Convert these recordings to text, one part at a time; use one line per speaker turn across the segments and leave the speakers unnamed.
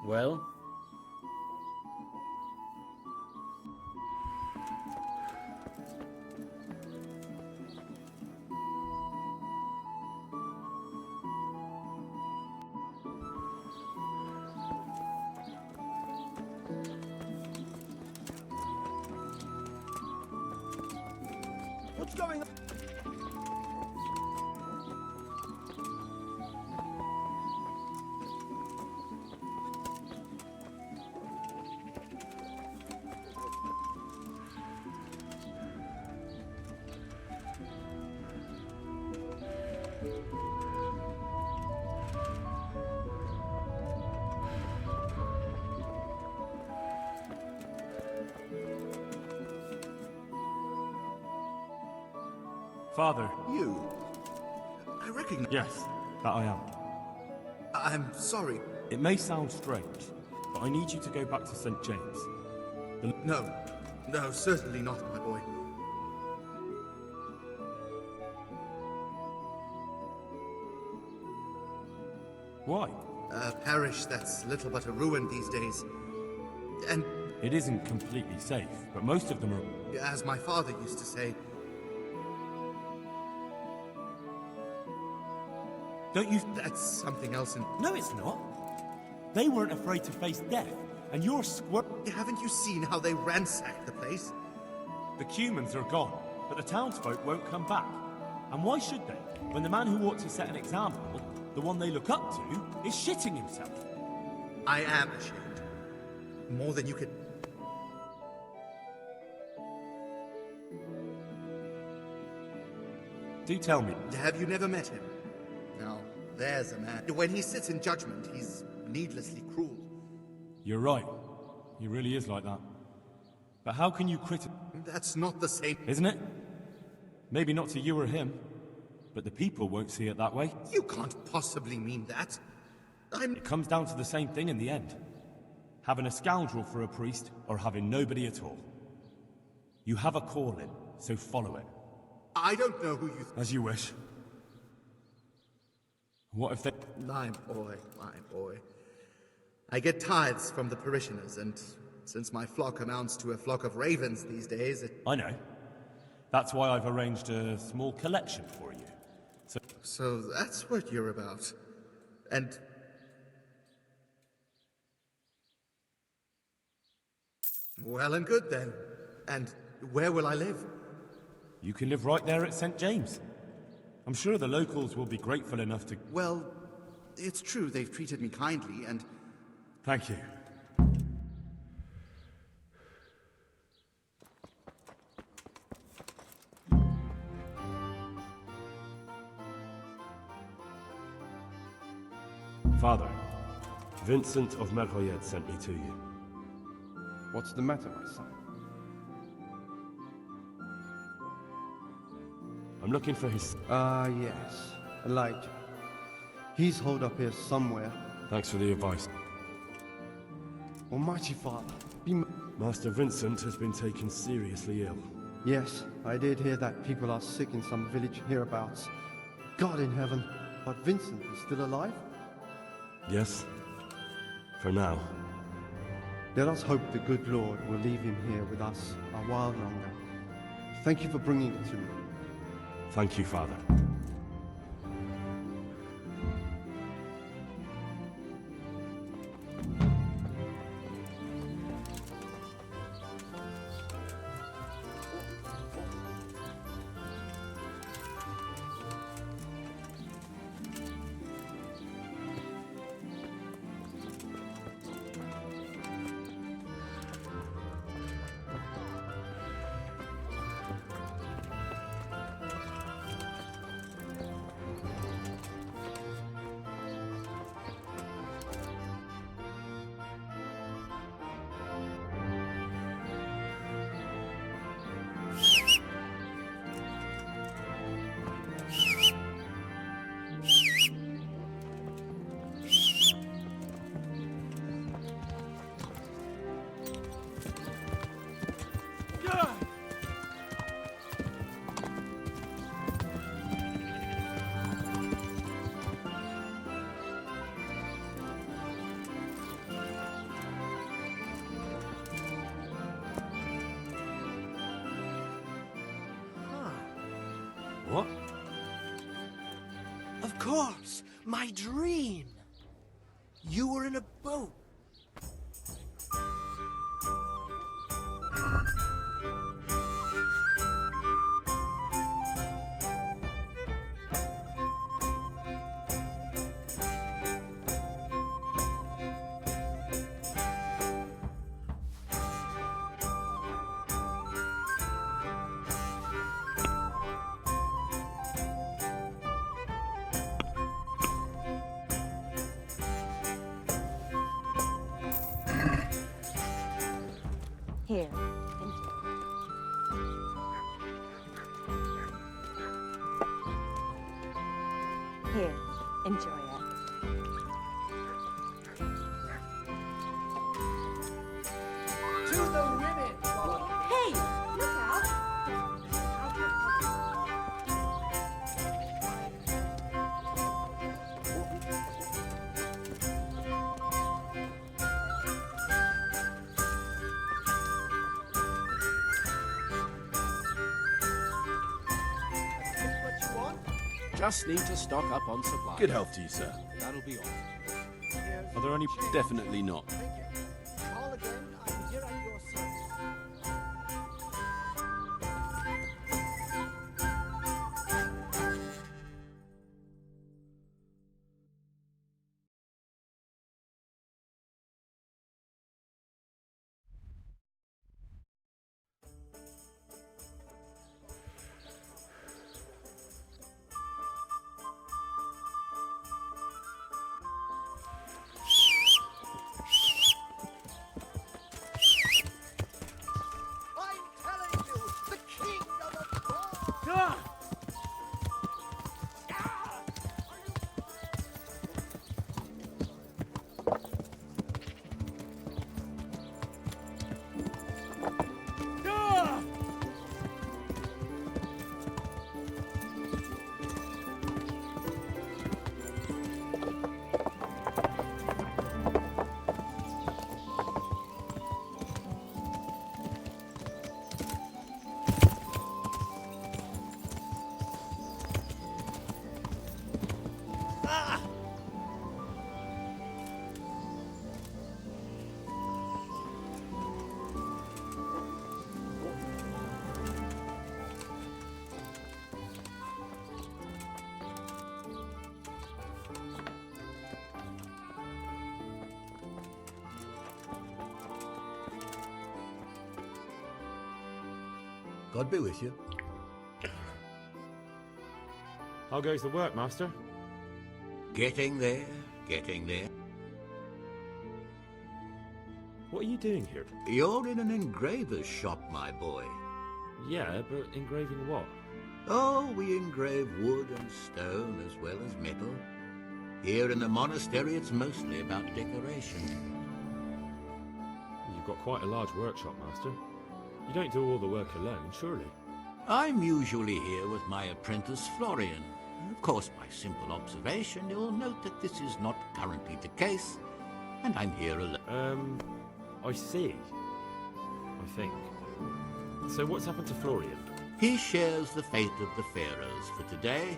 Well?
What's going on?
Father.
You? I recognize...
Yes, that I am.
I'm sorry.
It may sound strange, but I need you to go back to St. James.
No. No, certainly not, my boy.
Why?
A parish that's little but a ruin these days. And,
It isn't completely safe, but most of them are...
as my father used to say,
Don't you...
that's something else in...
No, it's not. They weren't afraid to face death, and you're
Haven't you seen how they ransacked the place?
The Cumans are gone, but the townsfolk won't come back. And why should they, when the man who ought to set an example, the one they look up to, is shitting himself?
I am ashamed. More than you could...
Do tell me.
Have you never met him? Now, there's a man. When he sits in judgment, he's needlessly cruel.
You're right. He really is like that. But how can you
That's not the same.
Isn't it? Maybe not to you or him, but the people won't see it that way.
You can't possibly mean that.
It comes down to the same thing in the end. Having a scoundrel for a priest, or having nobody at all. You have a calling, so follow it.
I don't know who you...
As you wish. What if they...
My boy, my boy. I get tithes from the parishioners, and since my flock amounts to a flock of ravens these days,
I know. That's why I've arranged a small collection for you.
So that's what you're about. And... well and good then. And where will I live?
You can live right there at St. James. I'm sure the locals will be grateful enough to...
Well, it's true they've treated me kindly, and...
Thank you. Father, Vincent of Mercoyet sent me to you.
What's the matter, my son?
I'm looking for his...
Ah, yes. Elijah. He's holed up here somewhere.
Thanks for the advice.
Almighty Father, be...
Master Vincent has been taken seriously ill.
Yes, I did hear that people are sick in some village hereabouts. God in heaven, but Vincent is still alive?
Yes, for now.
Let us hope the good Lord will leave him here with us a while longer. Thank you for bringing it to me.
Thank you, Father. What?
Of course, my dream. You were in a boat.
Here, enjoy. Here, enjoy it.
To the women!
Hey, look out!
What you want?
Just need to stock up on supplies.
Good health to you, sir.
That'll be all.
Here's
Are there any?
change.
Definitely not.
Thank you. Call again. I'm here at your service. I'm telling you, the kingdom of God!
God be with you.
How goes the work, Master?
Getting there, getting there.
What are you doing here?
You're in an engraver's shop, my boy.
Yeah, but engraving what?
Oh, we engrave wood and stone as well as metal. Here in the monastery, it's mostly about decoration.
You've got quite a large workshop, Master. You don't do all the work alone, surely?
I'm usually here with my apprentice, Florian. Of course, by simple observation, you'll note that this is not currently the case, and I'm here alone.
I see. I think. So what's happened to Florian?
He shares the fate of the pharaohs, for today,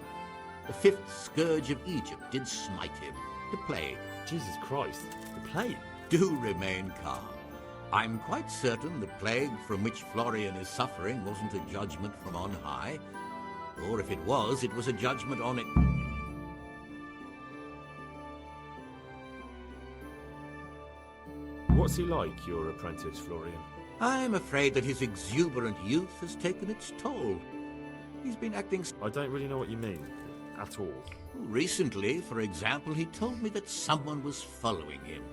the fifth scourge of Egypt did smite him, the plague.
Jesus Christ, the plague?
Do remain calm. I'm quite certain the plague from which Florian is suffering wasn't a judgment from on high, or if it was a judgment on it.
What's he like, your apprentice, Florian?
I'm afraid that his exuberant youth has taken its toll. He's been acting...
I don't really know what you mean, at all.
Recently, for example, he told me that someone was following him.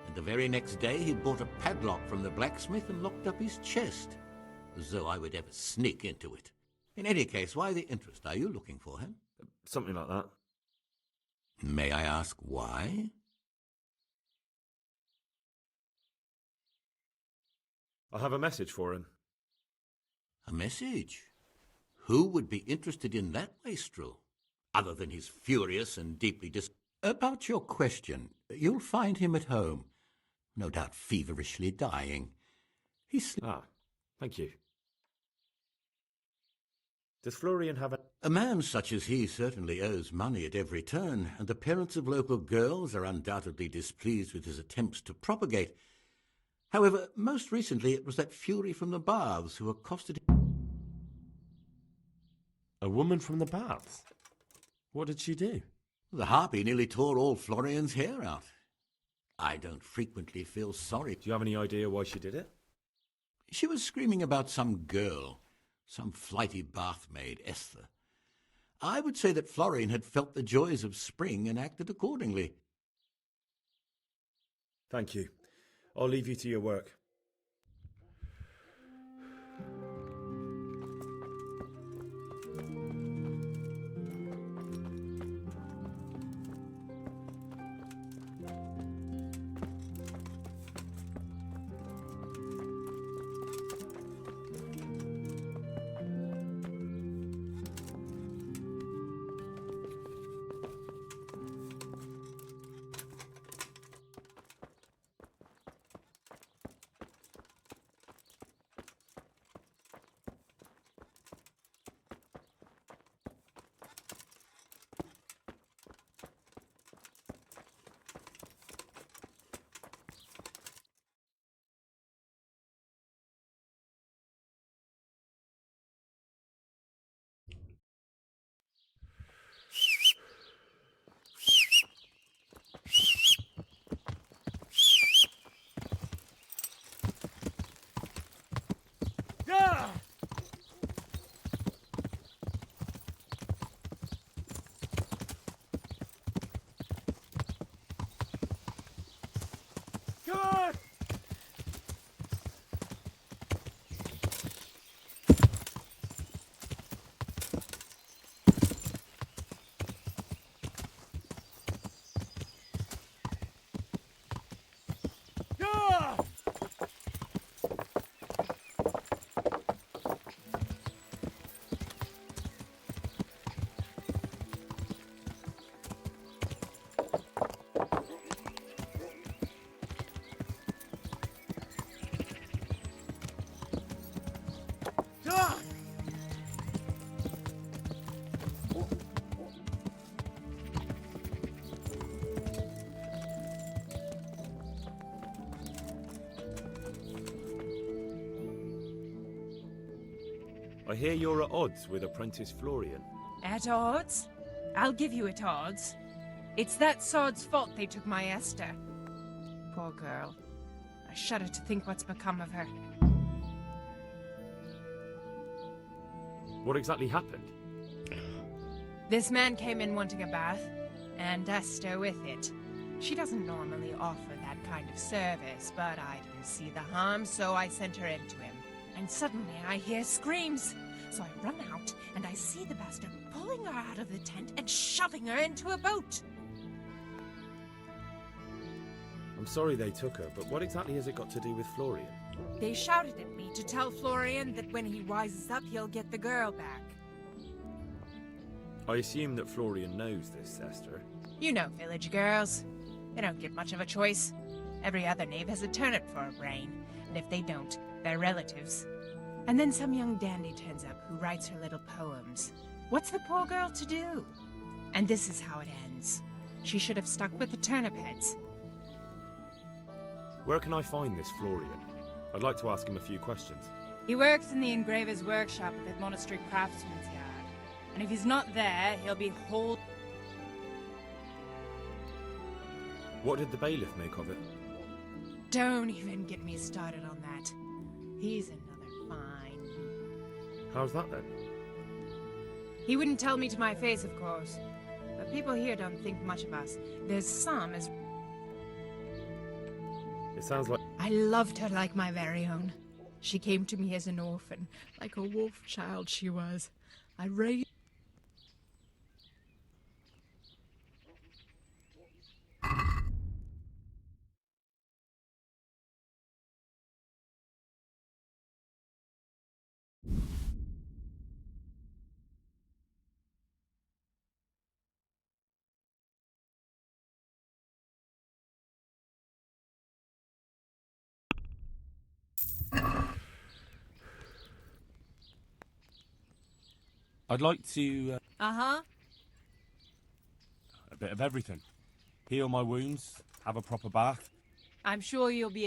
And the very next day, he bought a padlock from the blacksmith and locked up his chest, as though I would ever sneak into it. In any case, why the interest? Are you looking for him?
Something like that.
May I ask why?
I have a message for him.
A message? Who would be interested in that wastrel? Other than his furious and deeply About your question, you'll find him at home. No doubt feverishly dying.
Ah, thank you. Does Florian have a...
A man such as he certainly owes money at every turn, and the parents of local girls are undoubtedly displeased with his attempts to propagate. However, most recently it was that fury from the baths who accosted him.
A woman from the baths? What did she do?
The harpy nearly tore all Florian's hair out. I don't frequently feel sorry.
Do you have any idea why she did it?
She was screaming about some girl, some flighty bath maid, Esther. I would say that Florian had felt the joys of spring and acted accordingly.
Thank you. I'll leave you to your work. I hear you're at odds with apprentice Florian.
At odds? I'll give you at odds. It's that sod's fault they took my Esther. Poor girl. I shudder to think what's become of her.
What exactly happened?
This man came in wanting a bath, and Esther with it. She doesn't normally offer that kind of service, but I didn't see the harm, so I sent her in to him. And suddenly I hear screams. So I run out, and I see the bastard pulling her out of the tent and shoving her into a boat.
I'm sorry they took her, but what exactly has it got to do with Florian?
They shouted at me to tell Florian that when he wises up, he'll get the girl back.
I assume that Florian knows this, Esther.
You know village girls. They don't get much of a choice. Every other knave has a turnip for a brain, and if they don't, they're relatives. And then some young dandy turns up who writes her little poems. What's the poor girl to do? And this is how it ends. She should have stuck with the turnip heads.
Where can I find this Florian? I'd like to ask him a few questions.
He works in the engraver's workshop at the monastery craftsman's yard. And if he's not there, he'll be holed.
What did the bailiff make of it?
Don't even get me started on that. He's another fine.
How's that then?
He wouldn't tell me to my face, of course. But people here don't think much of us. There's some as...
It sounds like...
I loved her like my very own. She came to me as an orphan, like a wolf child she was. I raised...
I'd like to...
Uh-huh.
a bit of everything. Heal my wounds, have a proper bath.
I'm sure you'll be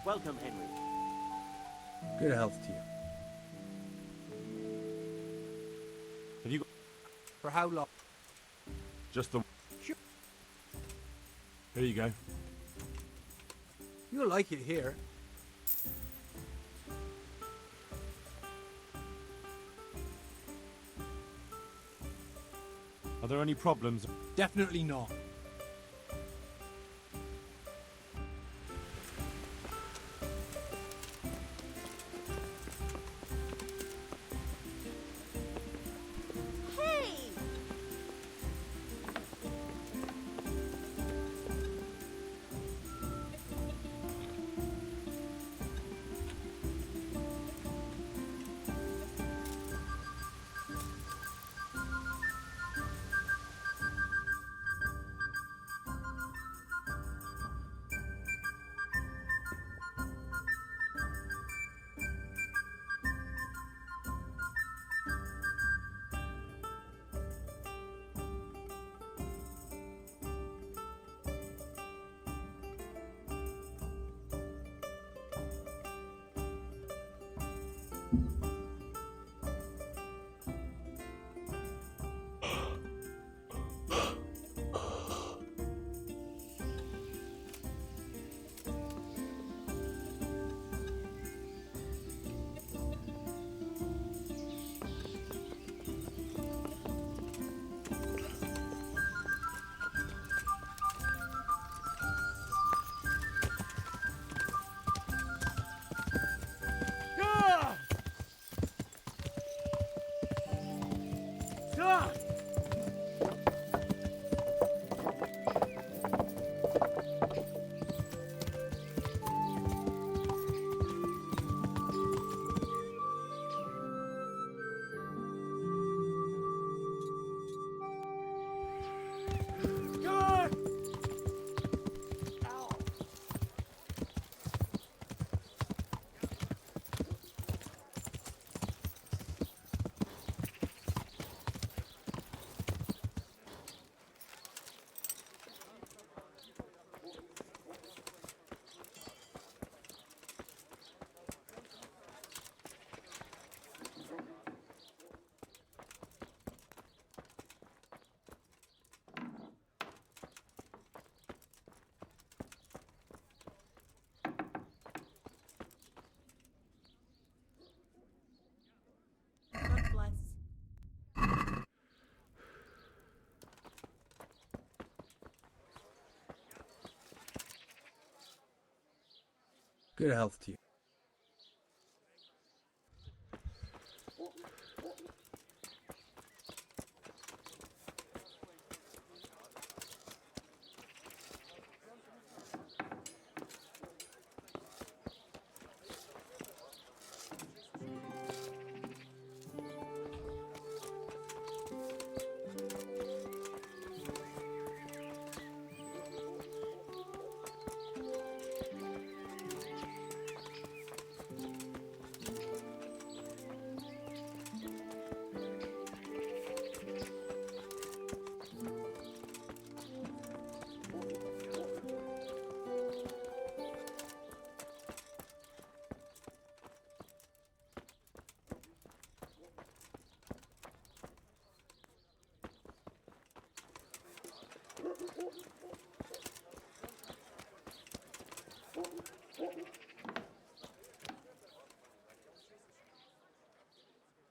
Welcome, Henry.
Good health to you.
Have you got
For how long?
just the...
Sure.
Here you go.
You'll like it here.
Are there any problems?
Definitely not.
Hey! God bless.
Good health to you.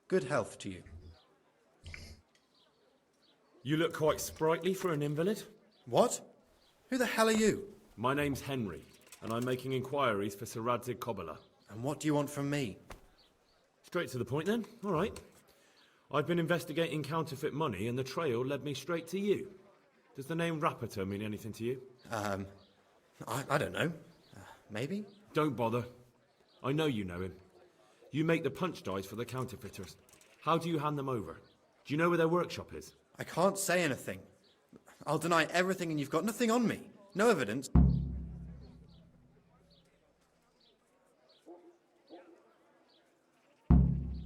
Good health to you.
You look quite sprightly for an invalid.
What? Who the hell are you?
My name's Henry, and I'm making inquiries for Sir Radzig Kobyla.
And what do you want from me?
Straight to the point then. All right. I've been investigating counterfeit money, and the trail led me straight to you. Does the name Rapiter mean anything to you?
I don't know. Maybe?
Don't bother. I know you know him. You make the punch dice for the counterfeiters. How do you hand them over? Do you know where their workshop is?
I can't say anything. I'll deny everything and you've got nothing on me. No evidence.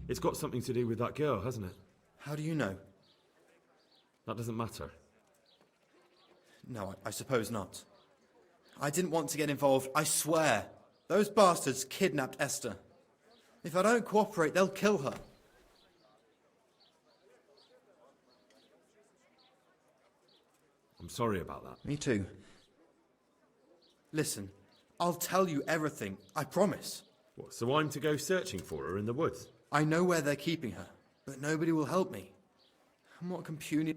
It's got something to do with that girl, hasn't it?
How do you know?
That doesn't matter.
No, I suppose not. I didn't want to get involved, I swear. Those bastards kidnapped Esther. If I don't cooperate, they'll kill her.
I'm sorry about that.
Me too. Listen, I'll tell you everything, I promise.
What, so I'm to go searching for her in the woods?
I know where they're keeping her, but nobody will help me. And what can puny...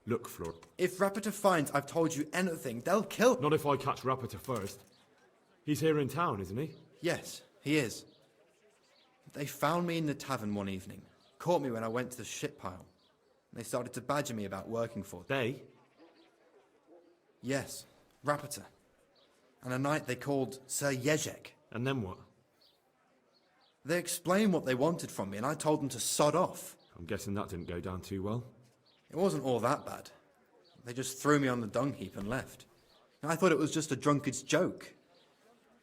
Look, Flor.
If Rapiter finds I've told you anything, they'll kill...
Not if I catch Rapiter first. He's here in town, isn't he?
Yes, he is. They found me in the tavern one evening, caught me when I went to the shit pile. They started to badger me about working for them.
They?
Yes, Rapiter. And a knight they called Sir Jezek.
And then what?
They explained what they wanted from me, and I told them to sod off.
I'm guessing that didn't go down too well.
It wasn't all that bad. They just threw me on the dung heap and left. I thought it was just a drunkard's joke.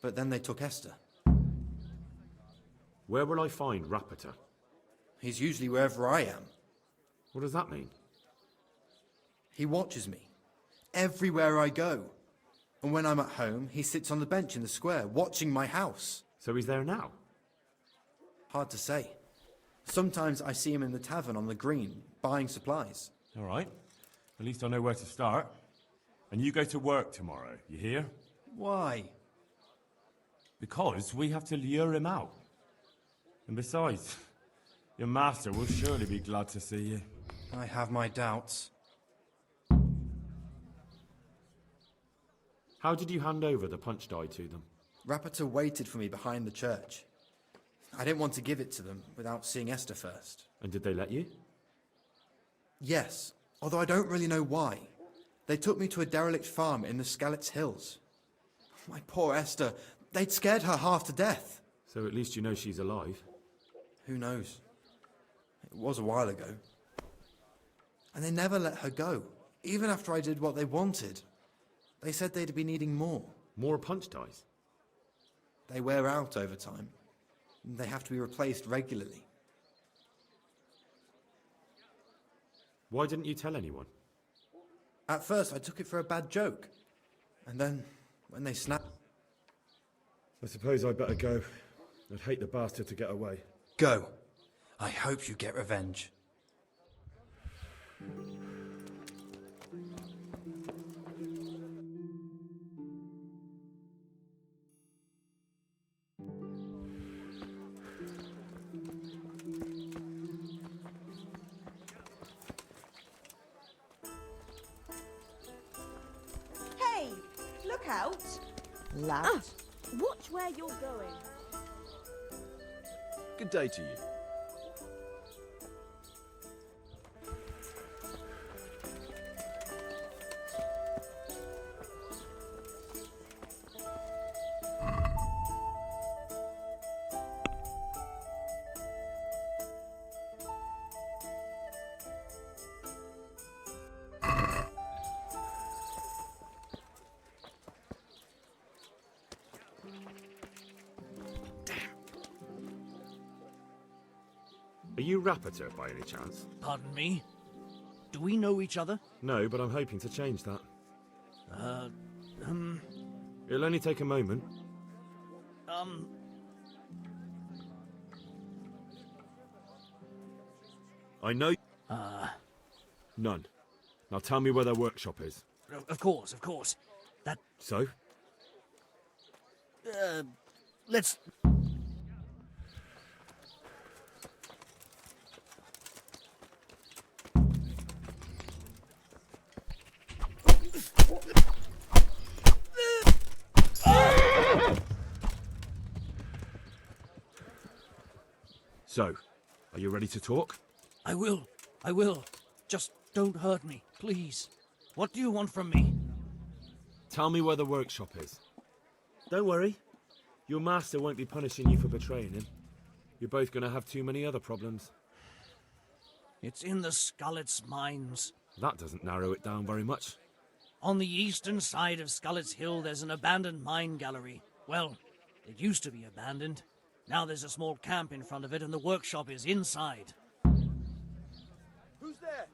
But then they took Esther.
Where will I find Rapiter?
He's usually wherever I am.
What does that mean?
He watches me. Everywhere I go. And when I'm at home, he sits on the bench in the square, watching my house.
So he's there now?
Hard to say. Sometimes I see him in the tavern on the green, buying supplies.
All right. At least I know where to start. And you go to work tomorrow, you hear?
Why?
Because we have to lure him out. And besides, your master will surely be glad to see you.
I have my doubts.
How did you hand over the punch die to them?
Rapiter waited for me behind the church. I didn't want to give it to them without seeing Esther first.
And did they let you?
Yes, although I don't really know why. They took me to a derelict farm in the Skalitz Hills. My poor Esther, they'd scared her half to death.
So at least you know she's alive.
Who knows? It was a while ago. And they never let her go, even after I did what they wanted. They said they'd be needing more.
More punch dice?
They wear out over time. They have to be replaced regularly.
Why didn't you tell anyone?
At first, I took it for a bad joke. And then, when they snapped...
I suppose I'd better go. I'd hate the bastard to get away.
Go. I hope you get revenge.
Hey, look out!
Lad.
Watch where you're going.
Good day to you.
Are you Rapiter by any chance?
Pardon me? Do we know each other?
No, but I'm hoping to change that. It'll only take a moment. I know... None. Now tell me where their workshop is.
Of course, of course.
So?
Let's...
So, are you ready to talk?
I will. Just don't hurt me, please. What do you want from me?
Tell me where the workshop is. Don't worry. Your master won't be punishing you for betraying him. You're both going to have too many other problems.
It's in the Skullet's mines.
That doesn't narrow it down very much.
On the eastern side of Skullet's Hill, there's an abandoned mine gallery. Well, it used to be abandoned. Now there's a small camp in front of it, and the workshop is inside.
Who's there?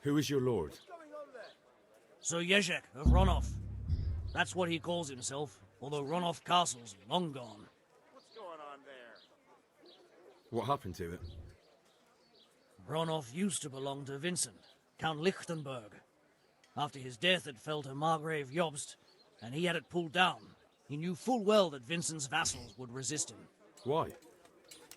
Who is your lord?
What's going on there?
Sir Yezhek of Ronov. That's what he calls himself, although Ronov Castle's long gone.
What's going on there?
What happened to it?
Ronov used to belong to Vincent, Count Lichtenberg. After his death, it fell to Margrave Jobst, and he had it pulled down. He knew full well that Vincent's vassals would resist him.
Why?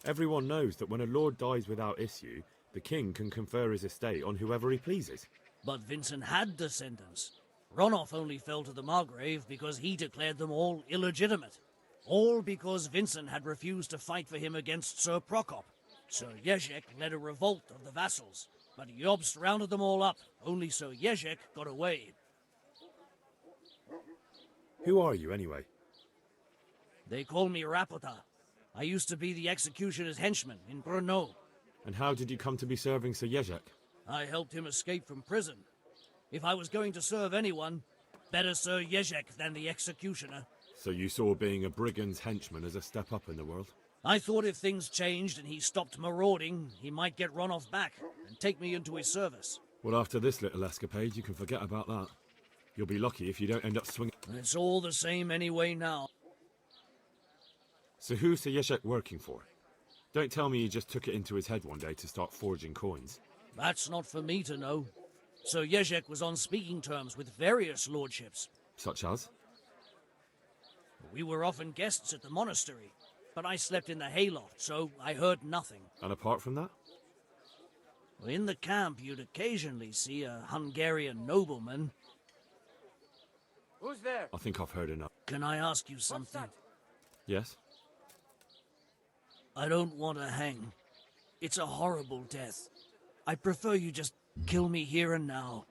Everyone knows that when a lord dies without issue, the king can confer his estate on whoever he pleases.
But Vincent had descendants. Ronov only fell to the Margrave because he declared them all illegitimate. All because Vincent had refused to fight for him against Sir Prokop. Sir Yezhek led a revolt of the vassals, but Jobst rounded them all up. Only Sir Yezhek got away.
Who are you, anyway?
They call me Rapota. I used to be the executioner's henchman in Brno.
And how did you come to be serving Sir Yezhek?
I helped him escape from prison. If I was going to serve anyone, better Sir Yezhek than the executioner.
So you saw being a brigand's henchman as a step up in the world?
I thought if things changed and he stopped marauding, he might get Ronov back and take me into his service.
Well, after this little escapade, you can forget about that. You'll be lucky if you don't end up swinging...
It's all the same anyway now.
So who's Sir Yezhek working for? Don't tell me he just took it into his head one day to start forging coins.
That's not for me to know. Sir Yezhek was on speaking terms with various lordships.
Such as?
We were often guests at the monastery, but I slept in the hayloft, so I heard nothing.
And apart from that?
In the camp, you'd occasionally see a Hungarian nobleman.
Who's there?
I think I've heard enough.
Can I ask you something?
Yes?
I don't want to hang. It's a horrible death. I prefer you just kill me here and now.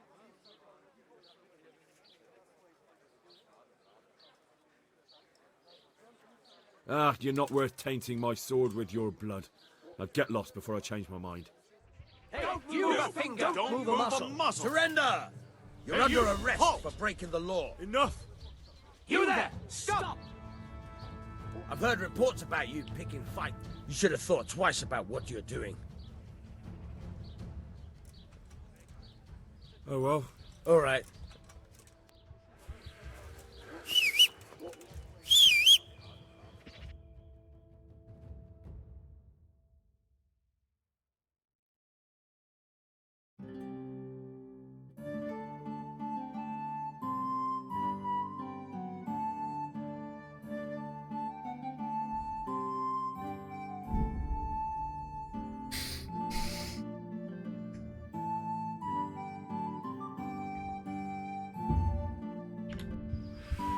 Ah, you're not worth tainting my sword with your blood. Now get lost before I change my mind.
Hey,
Don't move a finger! Don't move a muscle!
Surrender! You're
Hey,
under
you,
arrest
halt!
for breaking the law.
Enough!
You there! Stop!
I've heard reports about you picking fight. You should have thought twice about what you're doing.
Oh well.
All right.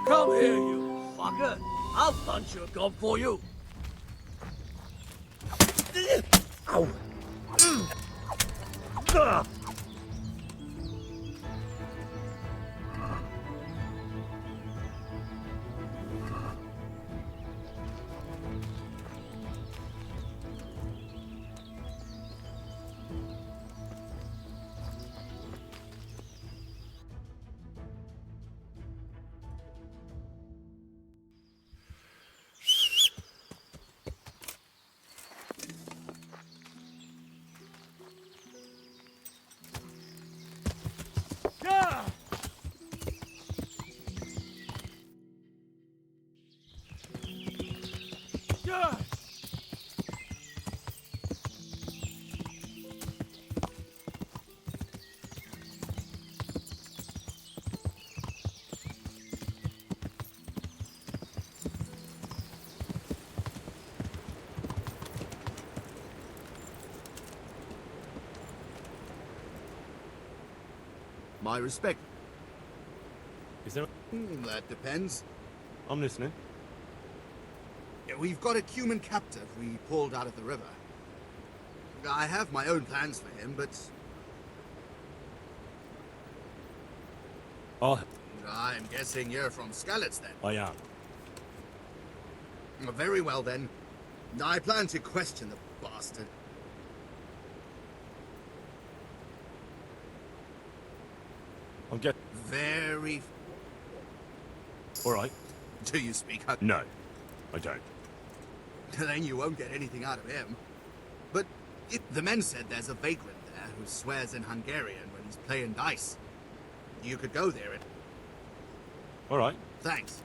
Come here, you fucker! I'll punch your gob for you!
Ow!
My respect.
Is there...
That depends.
I'm listening.
We've got a Cuman captive we pulled out of the river. I have my own plans for him, but
Oh,
I'm guessing you're from Skalitz then.
I am.
Very well then. I plan to question the bastard.
I'm get...
Very...
Alright.
Do you speak up?
No, I don't.
Then you won't get anything out of him. But the men said there's a vagrant there who swears in Hungarian when he's playing dice. You could go there and...
Alright.
Thanks.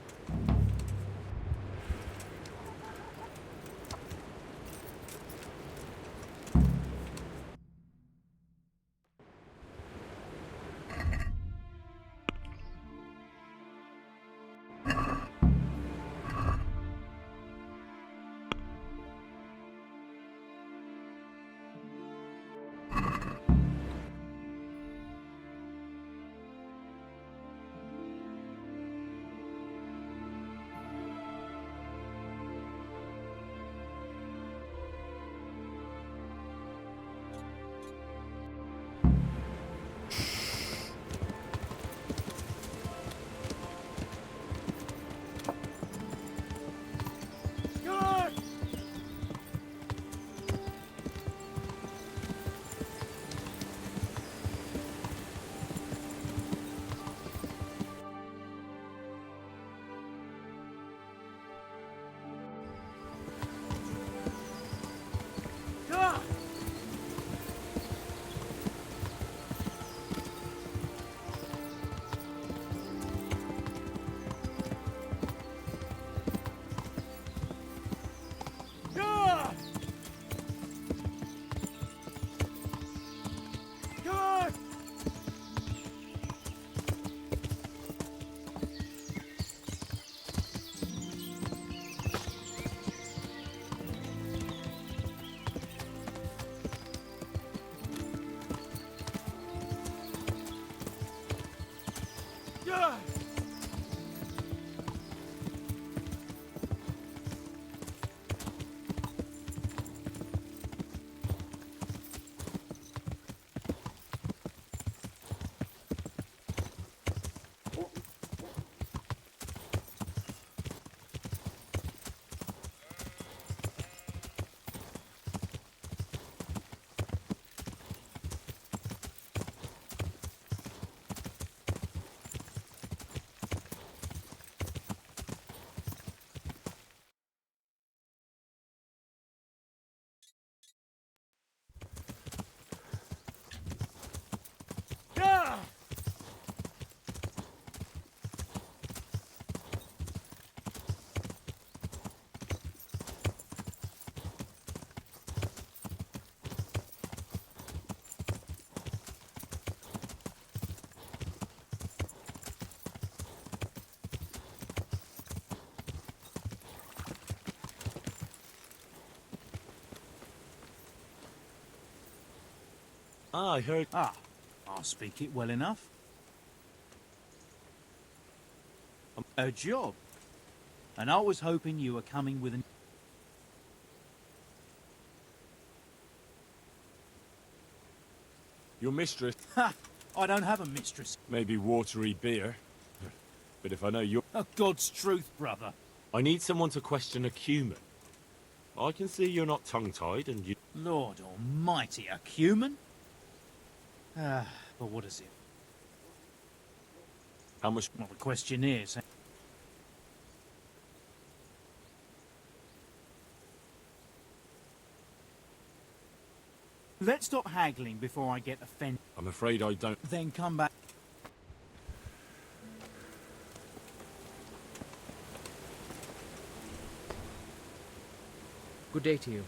Ah, I heard...
Ah, I'll speak it well enough. A job. And I was hoping you were coming with an...
Your mistress...
Ha! I don't have a mistress.
Maybe watery beer. But if I know you're...
Oh, God's truth, brother.
I need someone to question a Cuman. I can see you're not tongue-tied and you...
Lord almighty, a Cuman? Ah, but what is it?
How much...
Well, the question is... Let's stop haggling before I get offended.
I'm afraid I don't...
Then come back.
Good day to you.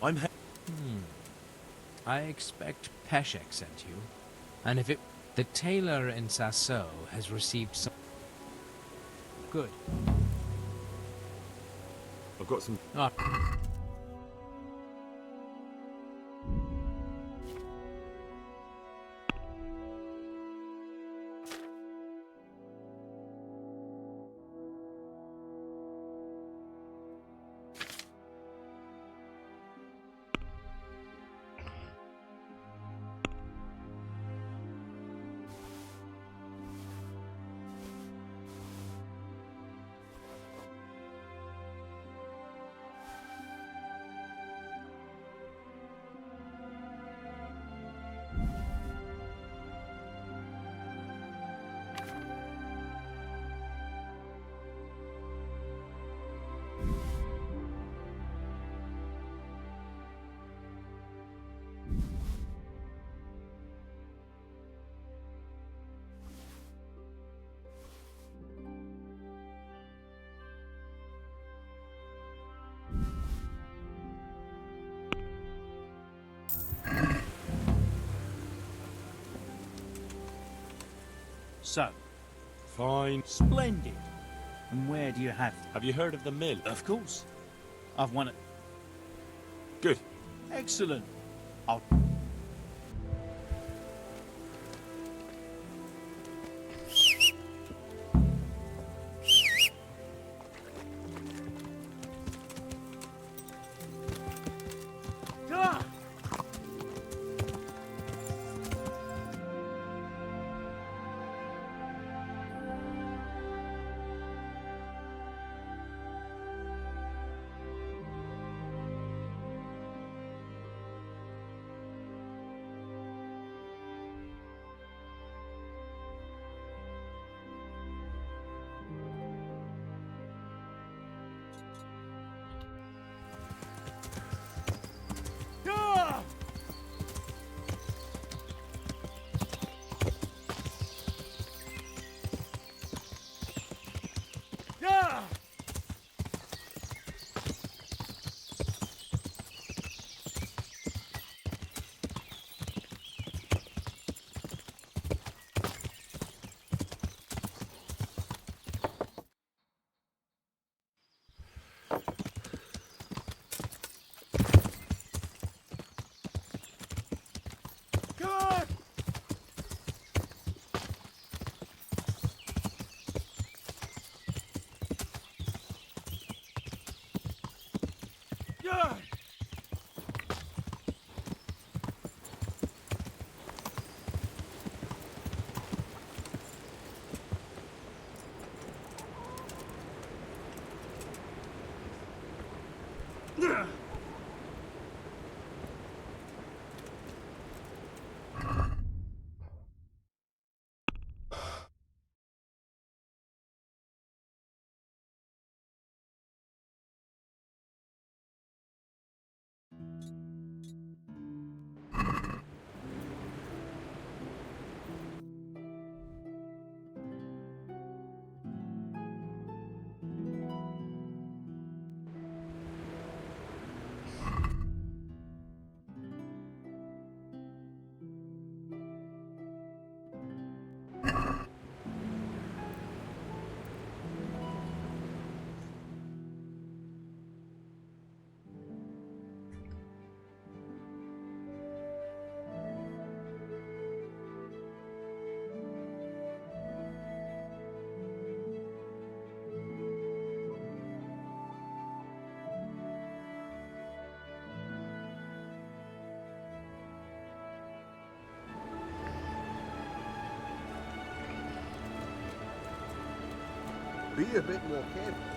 I'm...
I expect Peshek sent you. And if it... The tailor in Sasso has received some... Good.
I've got some...
Ah.
So,
Fine.
splendid. And where do you have them?
Have you heard of the mill?
Of course. I've won it.
Good.
Excellent. I'll...
Be a bit more careful.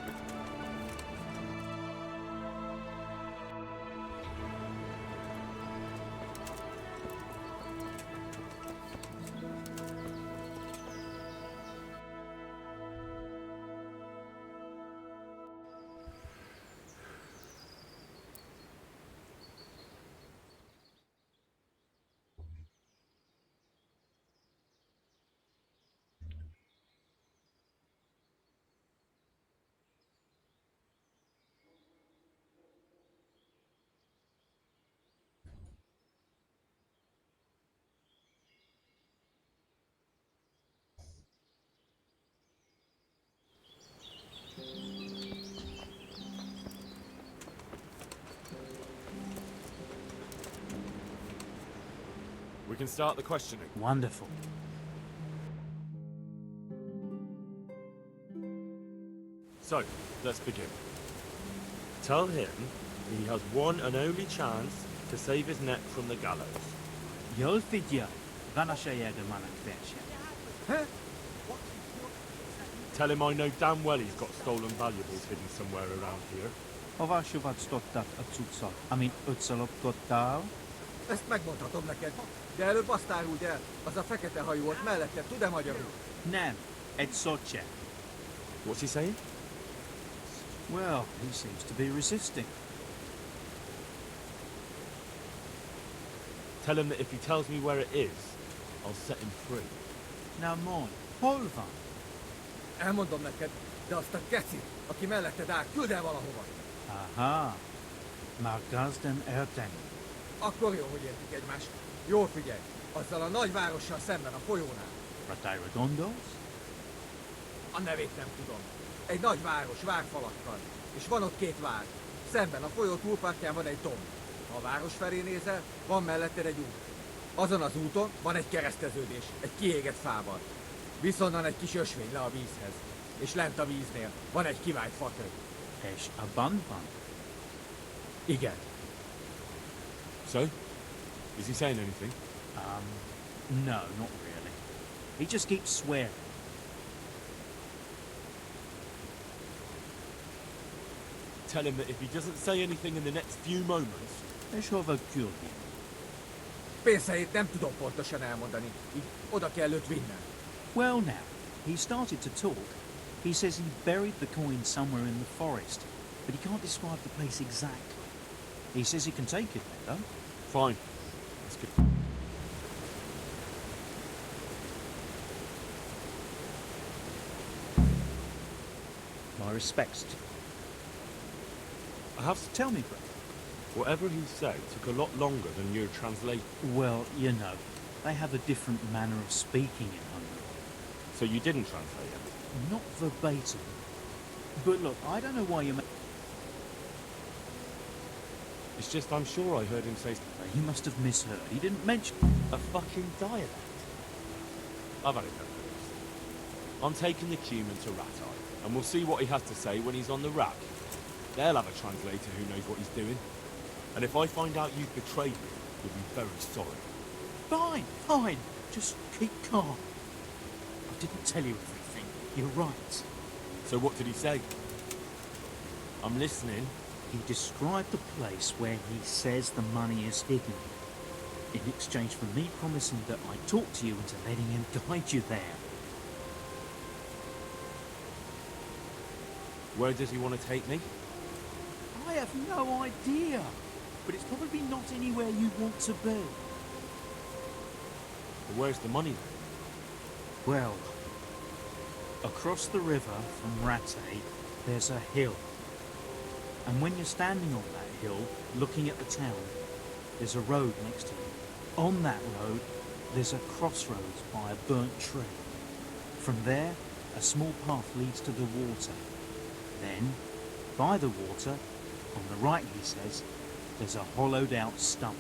We can start the questioning.
Wonderful.
So, let's begin. Tell him he has one and only chance to save his neck from the gallows.
Jól figyelj, van a manak verse.
Tell him I know damn well he's got stolen valuables hidden somewhere around here.
Hova suvad stottat a cuccot, amit ötször loptottál?
Ezt megmondhatom neked, de előbb azt áruld el, az a fekete hajú volt mellette, tud-e magyarul?
Nem, egy szocse.
What's he saying?
Well, he seems to be resisting.
Tell him that if he tells me where it is, I'll set him free.
Now, Mon, hol van?
Elmondom neked, de azt a gecit, aki melletted áll, küld el valahova.
Aha, már gazden eltenni.
Akkor jó, hogy értik egymást. Jól figyelj, azzal a nagy várossal szemben a folyónál.
Ratairegondos?
A nevét nem tudom. Egy nagy város, várfalakkal. És van ott két vár. Szemben a folyó túlpartján van egy domb. Ha a város felé nézel, van melletted egy út. Azon az úton van egy kereszteződés, egy kiégett fával. Viszonnan egy kis ösvény le a vízhez. És lent a víznél van egy kivált fatő.
És a banban?
Igen.
So? Is he saying anything?
No, not really. He just keeps swearing.
Tell him that if he doesn't say anything in the next few moments...
És hova küldni?
Pénzhelyét nem tudom pontosan elmondani. Így oda kell őt vinnem.
Well now, he started to talk. He says he buried the coin somewhere in the forest, but he can't describe the place exactly. He says he can take it there, though.
Fine. That's good.
My respects to you.
I have to
Tell me, brother.
Whatever he said took a lot longer than your translation.
Well, you know, they have a different manner of speaking in Hungary.
So you didn't translate it?
Not verbatim. But look, I don't know why you...
It's just I'm sure I heard him say...
You must have misheard. He didn't mention...
A fucking dialect? I've had enough of this. I'm taking the Cuman to Ratai, and we'll see what he has to say when he's on the rack. They'll have a translator who knows what he's doing. And if I find out you've betrayed me, you'll be very sorry.
Fine, fine. Just keep calm. I didn't tell you everything. You're right.
So what did he say? I'm listening.
He described the place where he says the money is hidden. In exchange for me promising that I'd talk to you into letting him guide you there.
Where does he want to take me?
I have no idea. But it's probably not anywhere you want to be.
Well, where's the money then?
Well, across the river from Rattay, there's a hill. And when you're standing on that hill, looking at the town, there's a road next to you. On that road, there's a crossroads by a burnt tree. From there, a small path leads to the water. Then, by the water, on the right, he says, there's a hollowed out stump.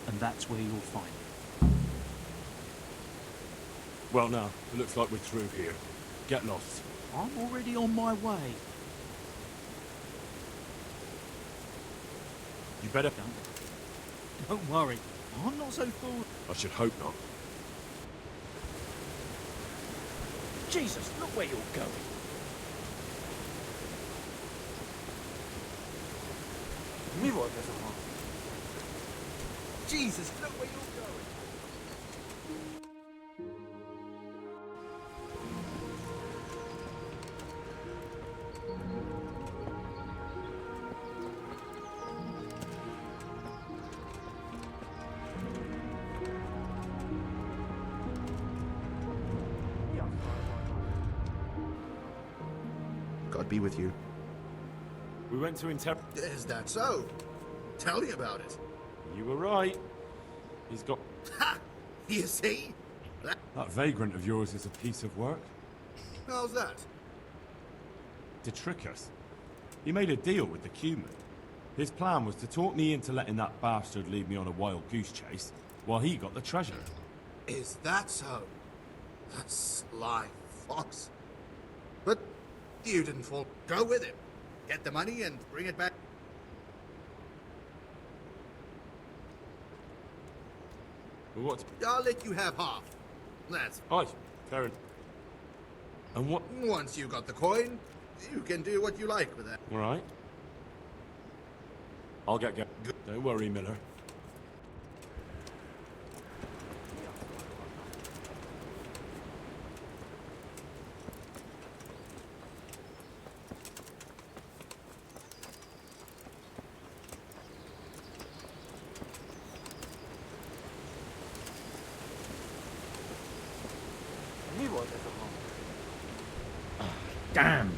And that's where you'll find it.
Well, now, it looks like we're through here. Get lost.
I'm already on my way.
You better...
Don't worry, I'm not so foolish.
I should hope not.
Jesus, look where you're going.
Mi volt ez a hang? Jesus, look where you're going!
God be with you.
We went to interrogate...
Is that so? Tell me about it.
You were right. He's got...
Ha! You see?
That vagrant of yours is a piece of work.
How's that?
To trick us. He made a deal with the Cuman. His plan was to talk me into letting that bastard lead me on a wild goose chase, while he got the treasure.
Is that so? That sly fox. But you didn't fall. Go with him. Get the money and bring it back.
Well, what?
I'll let you have half. That's...
Aye, fair enough. And what?
Once you got the coin, you can do what you like with that.
All right. I'll get going. Don't worry, Miller.
Mi volt ez a hang?
Damn!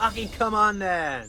Fucking come on then.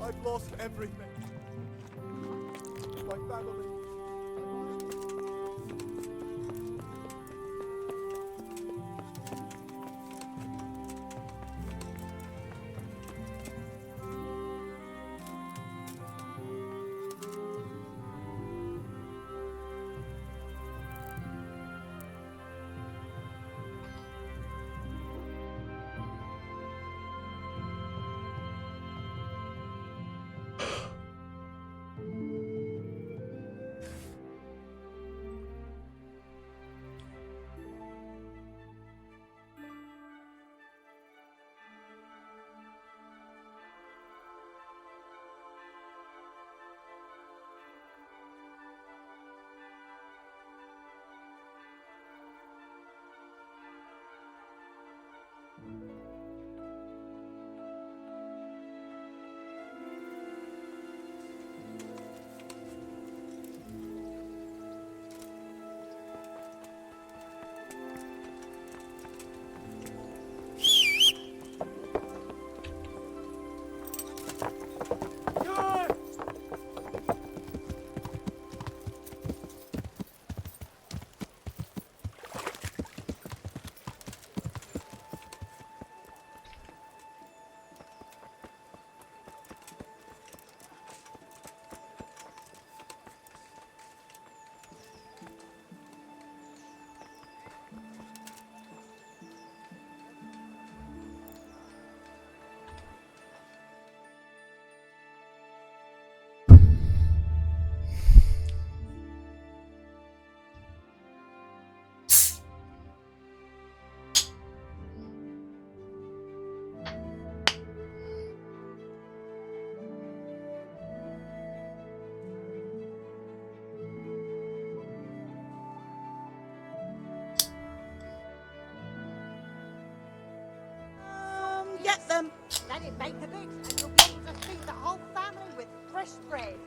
I've lost everything. My family.
Get them. Let it bake a bit, and you'll be able to feed the whole family with fresh bread.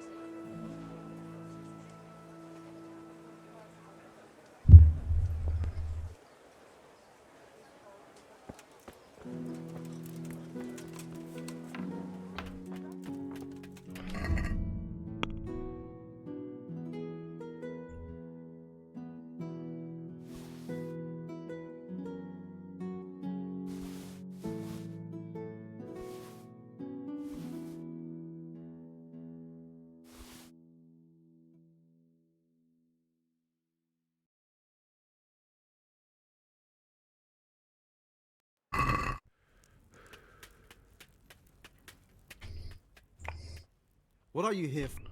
What are you here for?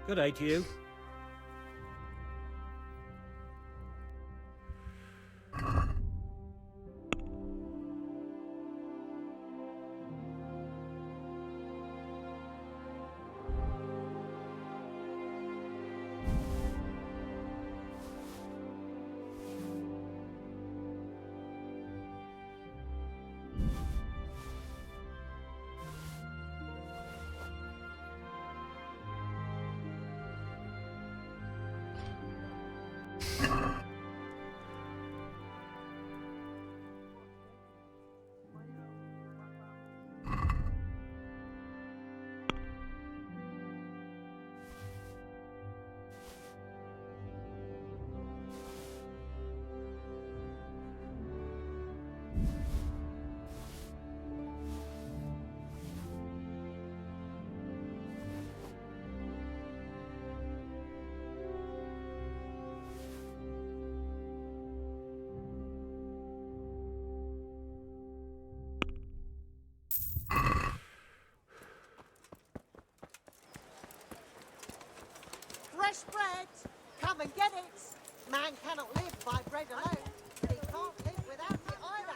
Good day to you.
Fresh bread! Come and get it! Man cannot live by bread alone, but he can't live without it either.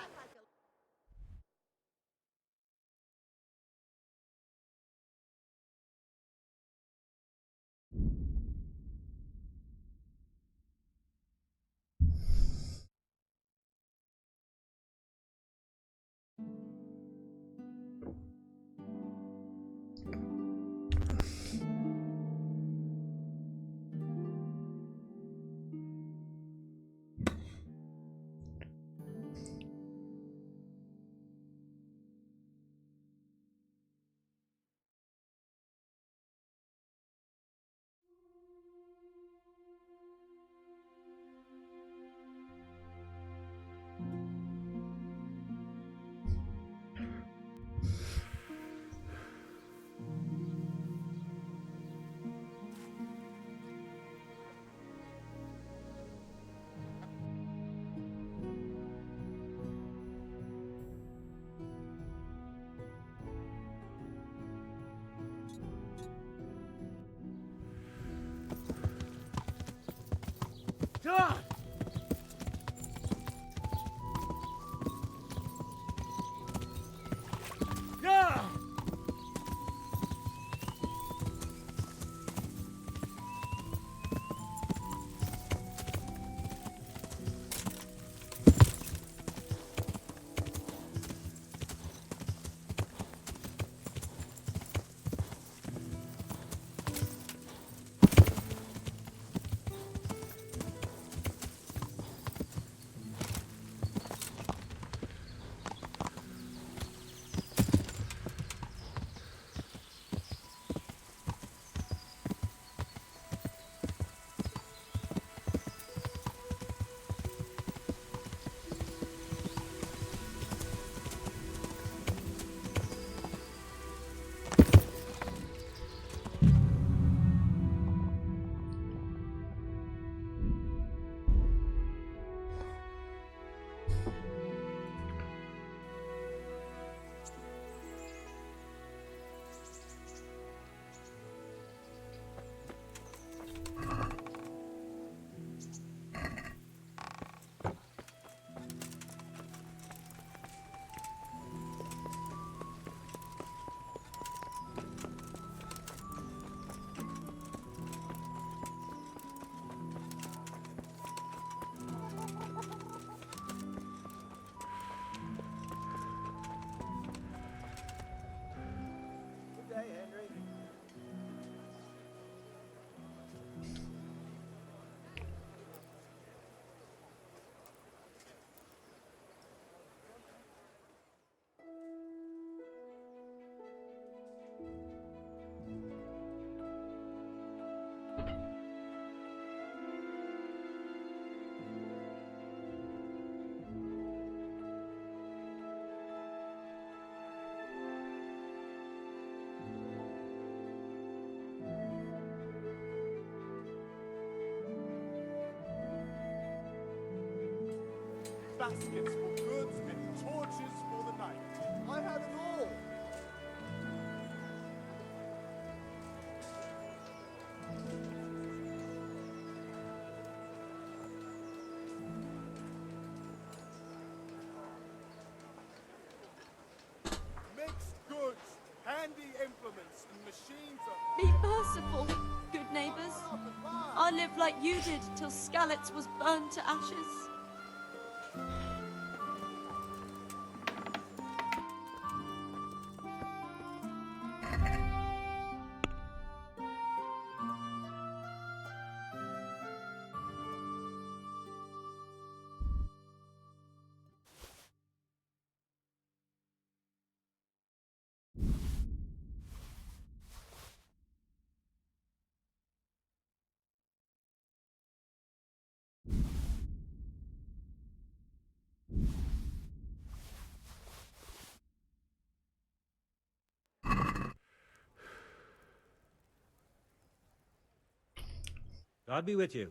John! Yeah!
Baskets for goods and torches for the night. I had it all.
live like you did till Skalitz was burned to ashes.
God be with you.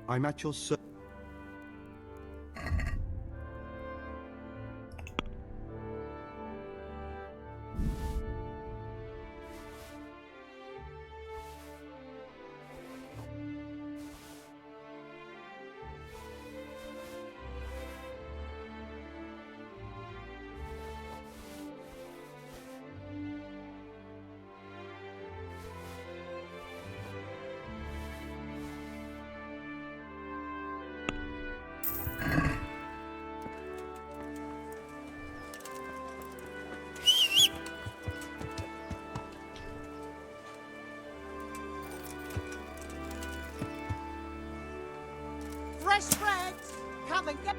I'm at your service.
Fresh bread! Come and get...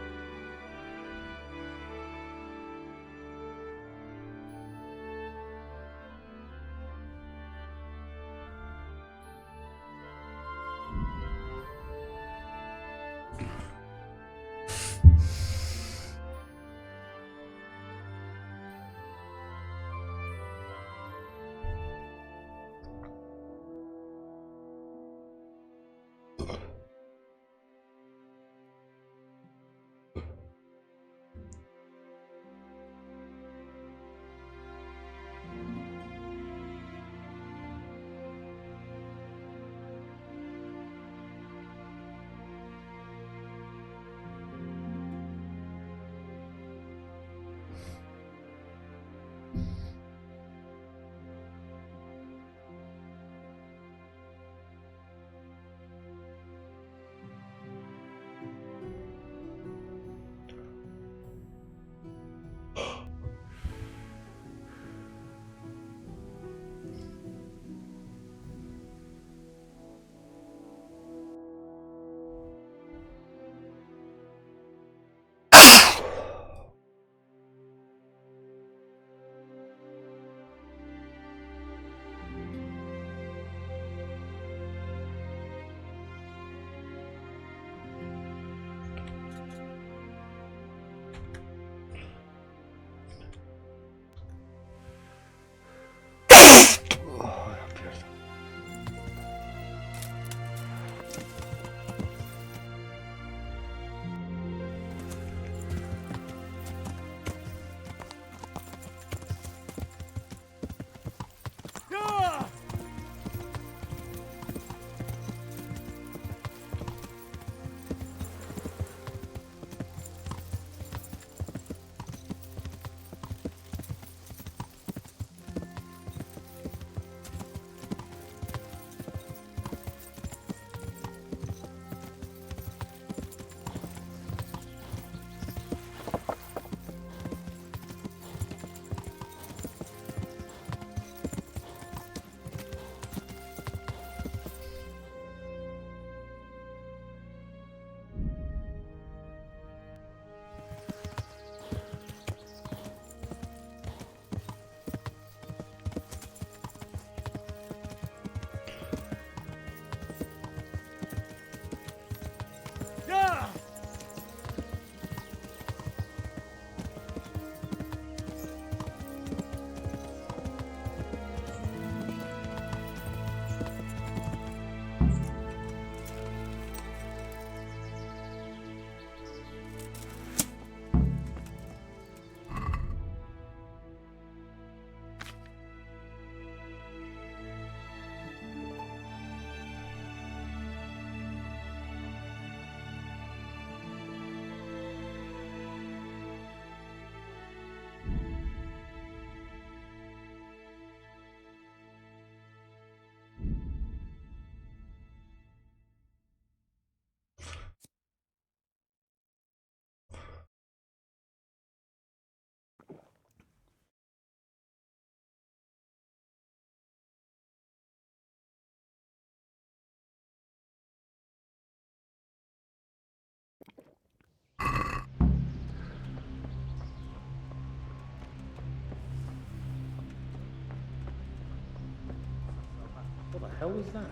What the hell is that?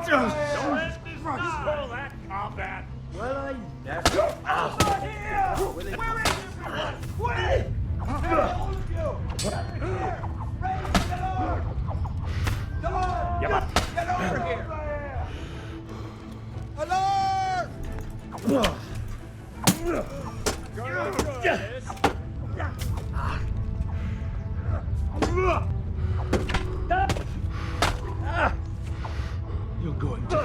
Don't let me spoil that combat.
Well, I never.
Not here! Where is everyone? Wait! All of you! Get here! Raise the door! Door! Get over here!
Alert!
You're going to.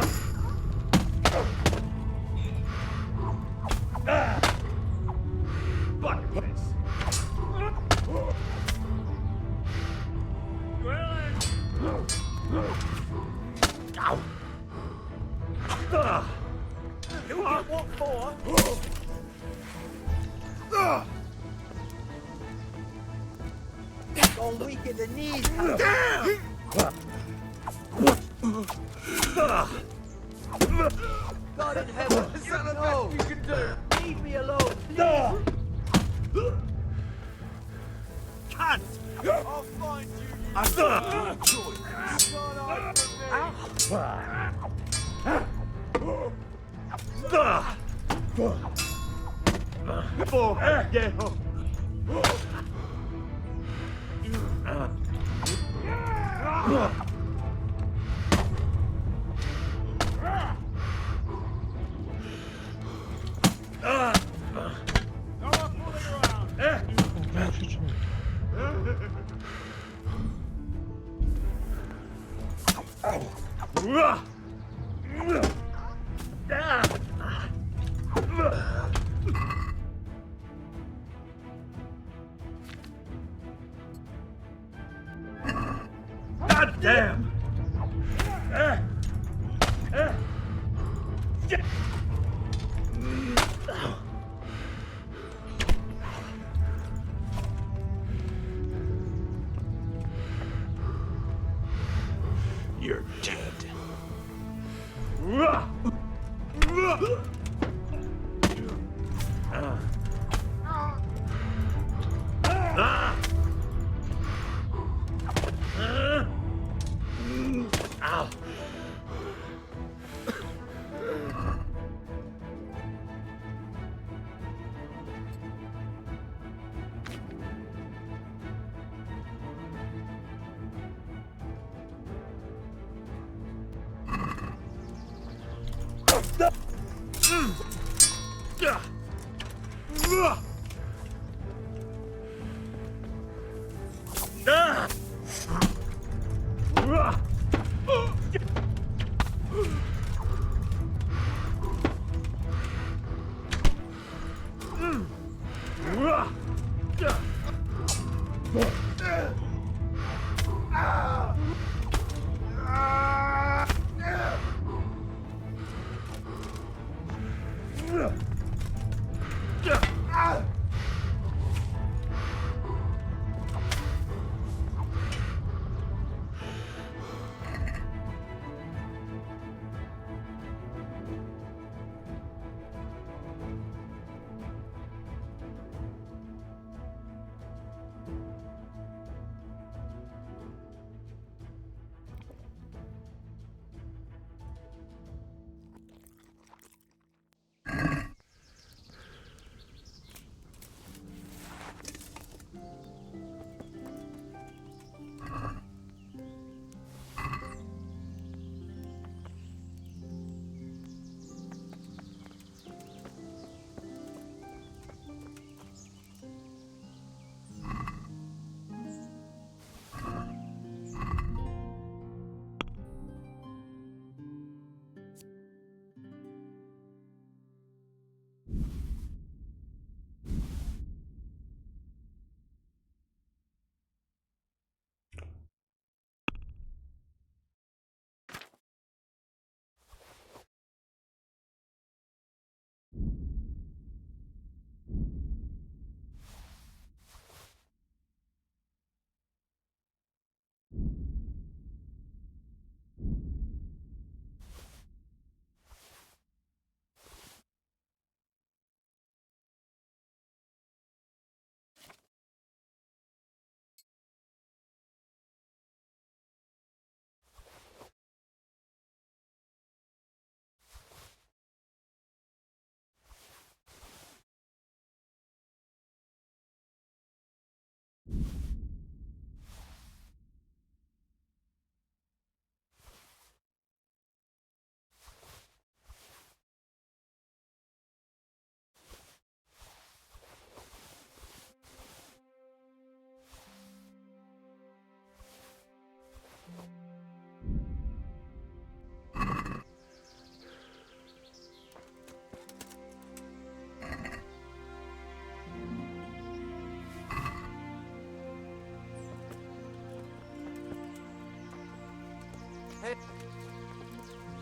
Butt place. You want what for? Gone weak at the knees. God in heaven, no! You can do. Leave me alone, please.
Cunt!
I'll find you.
I've got a choice. God damn! You're dead. Ow.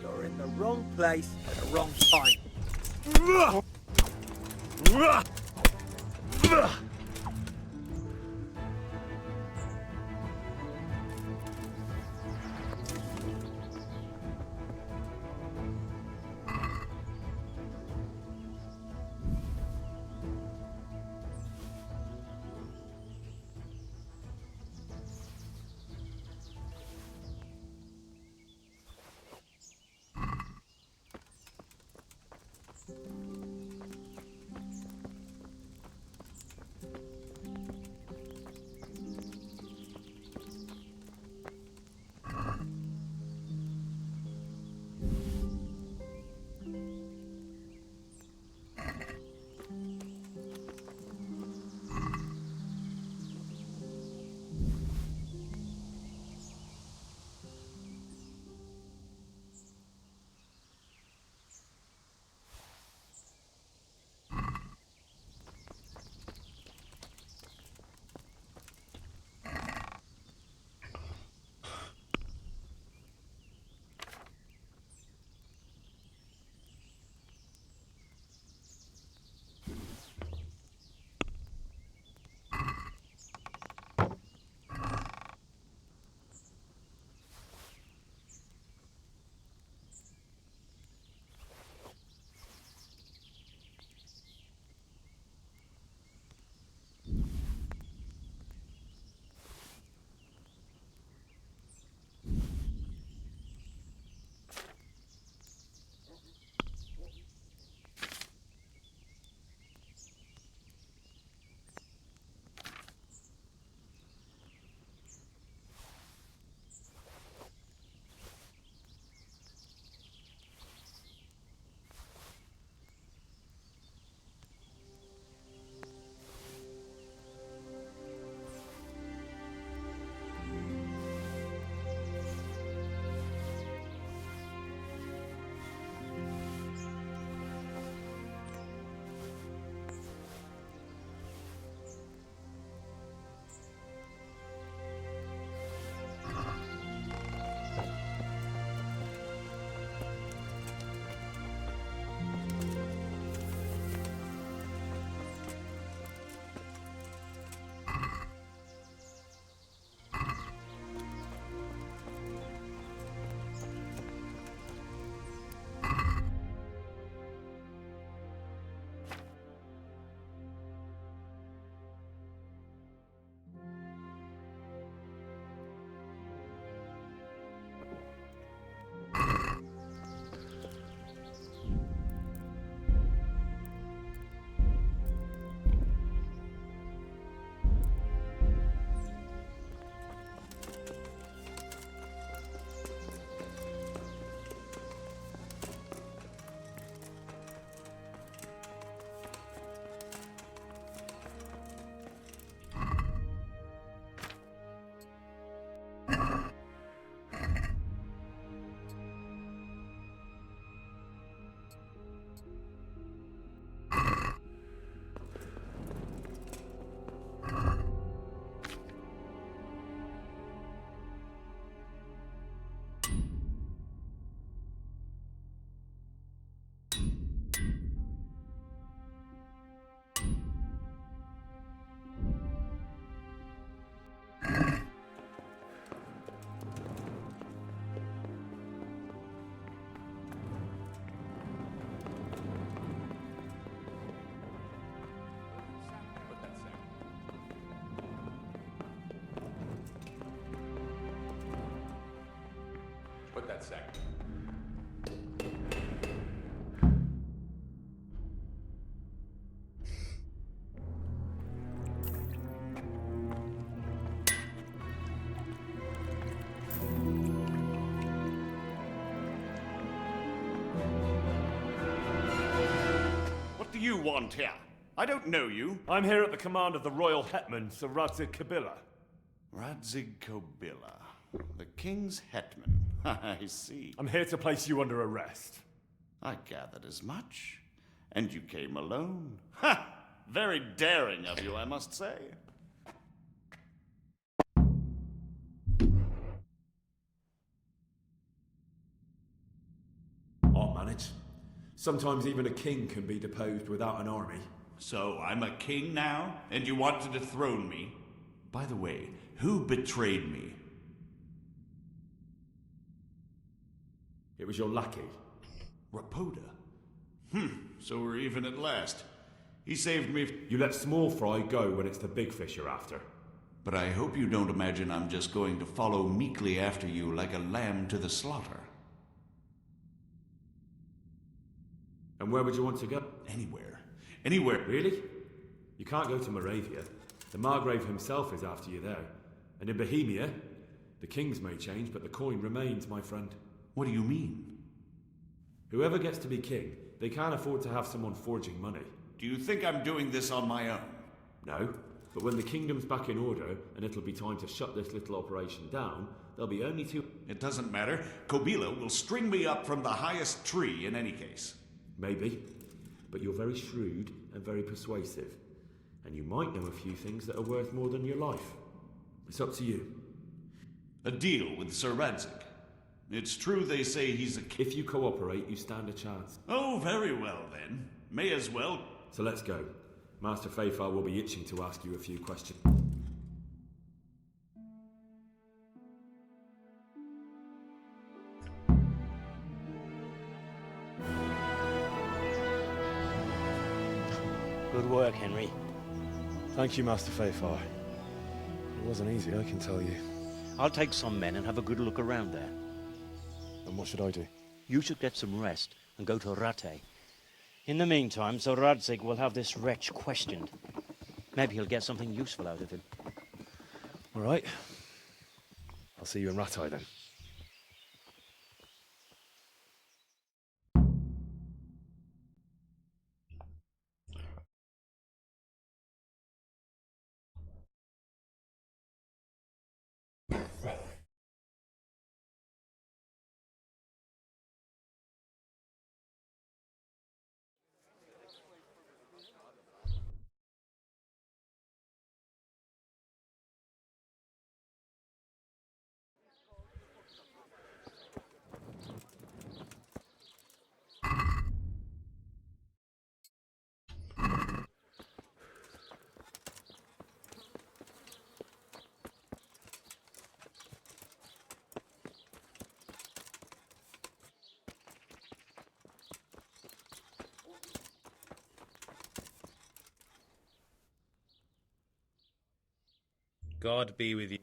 You're in the wrong place at the wrong time.
that sack.
What do you want here? I don't know you.
I'm here at the command of the royal hetman, Sir Radzig Kobyla.
Radzig Kobyla, the king's hetman. I see.
I'm here to place you under arrest.
I gathered as much. And you came alone. Ha! Very daring of you, I must say.
I'll manage. Sometimes even a king can be deposed without an army.
So I'm a king now, and you want to dethrone me? By the way, who betrayed me?
It was your lackey.
Rapoda? So we're even at last. He saved me.
You let small fry go when it's the big fish you're after.
But I hope you don't imagine I'm just going to follow meekly after you like a lamb to the slaughter.
And where would you want to go?
Anywhere. Anywhere.
Really? You can't go to Moravia. The Margrave himself is after you there. And in Bohemia, the kings may change, but the coin remains, my friend.
What do you mean?
Whoever gets to be king, they can't afford to have someone forging money.
Do you think I'm doing this on my own?
No, but when the kingdom's back in order, and it'll be time to shut this little operation down, there'll be only two...
It doesn't matter. Kobyla will string me up from the highest tree in any case.
Maybe, but you're very shrewd and very persuasive. And you might know a few things that are worth more than your life. It's up to you.
A deal with Sir Radzig. It's true they say he's a...
If you cooperate, you stand a chance.
Oh, very well then. May as well.
So let's go. Master Fafar will be itching to ask you a few questions.
Good work, Henry.
Thank you, Master Fafar. It wasn't easy, I can tell you.
I'll take some men and have a good look around there.
And what should I do?
You should get some rest and go to Rattay. In the meantime, Sir Radzig will have this wretch questioned. Maybe he'll get something useful out of him.
All right. I'll see you in Rattay then.
God be with you.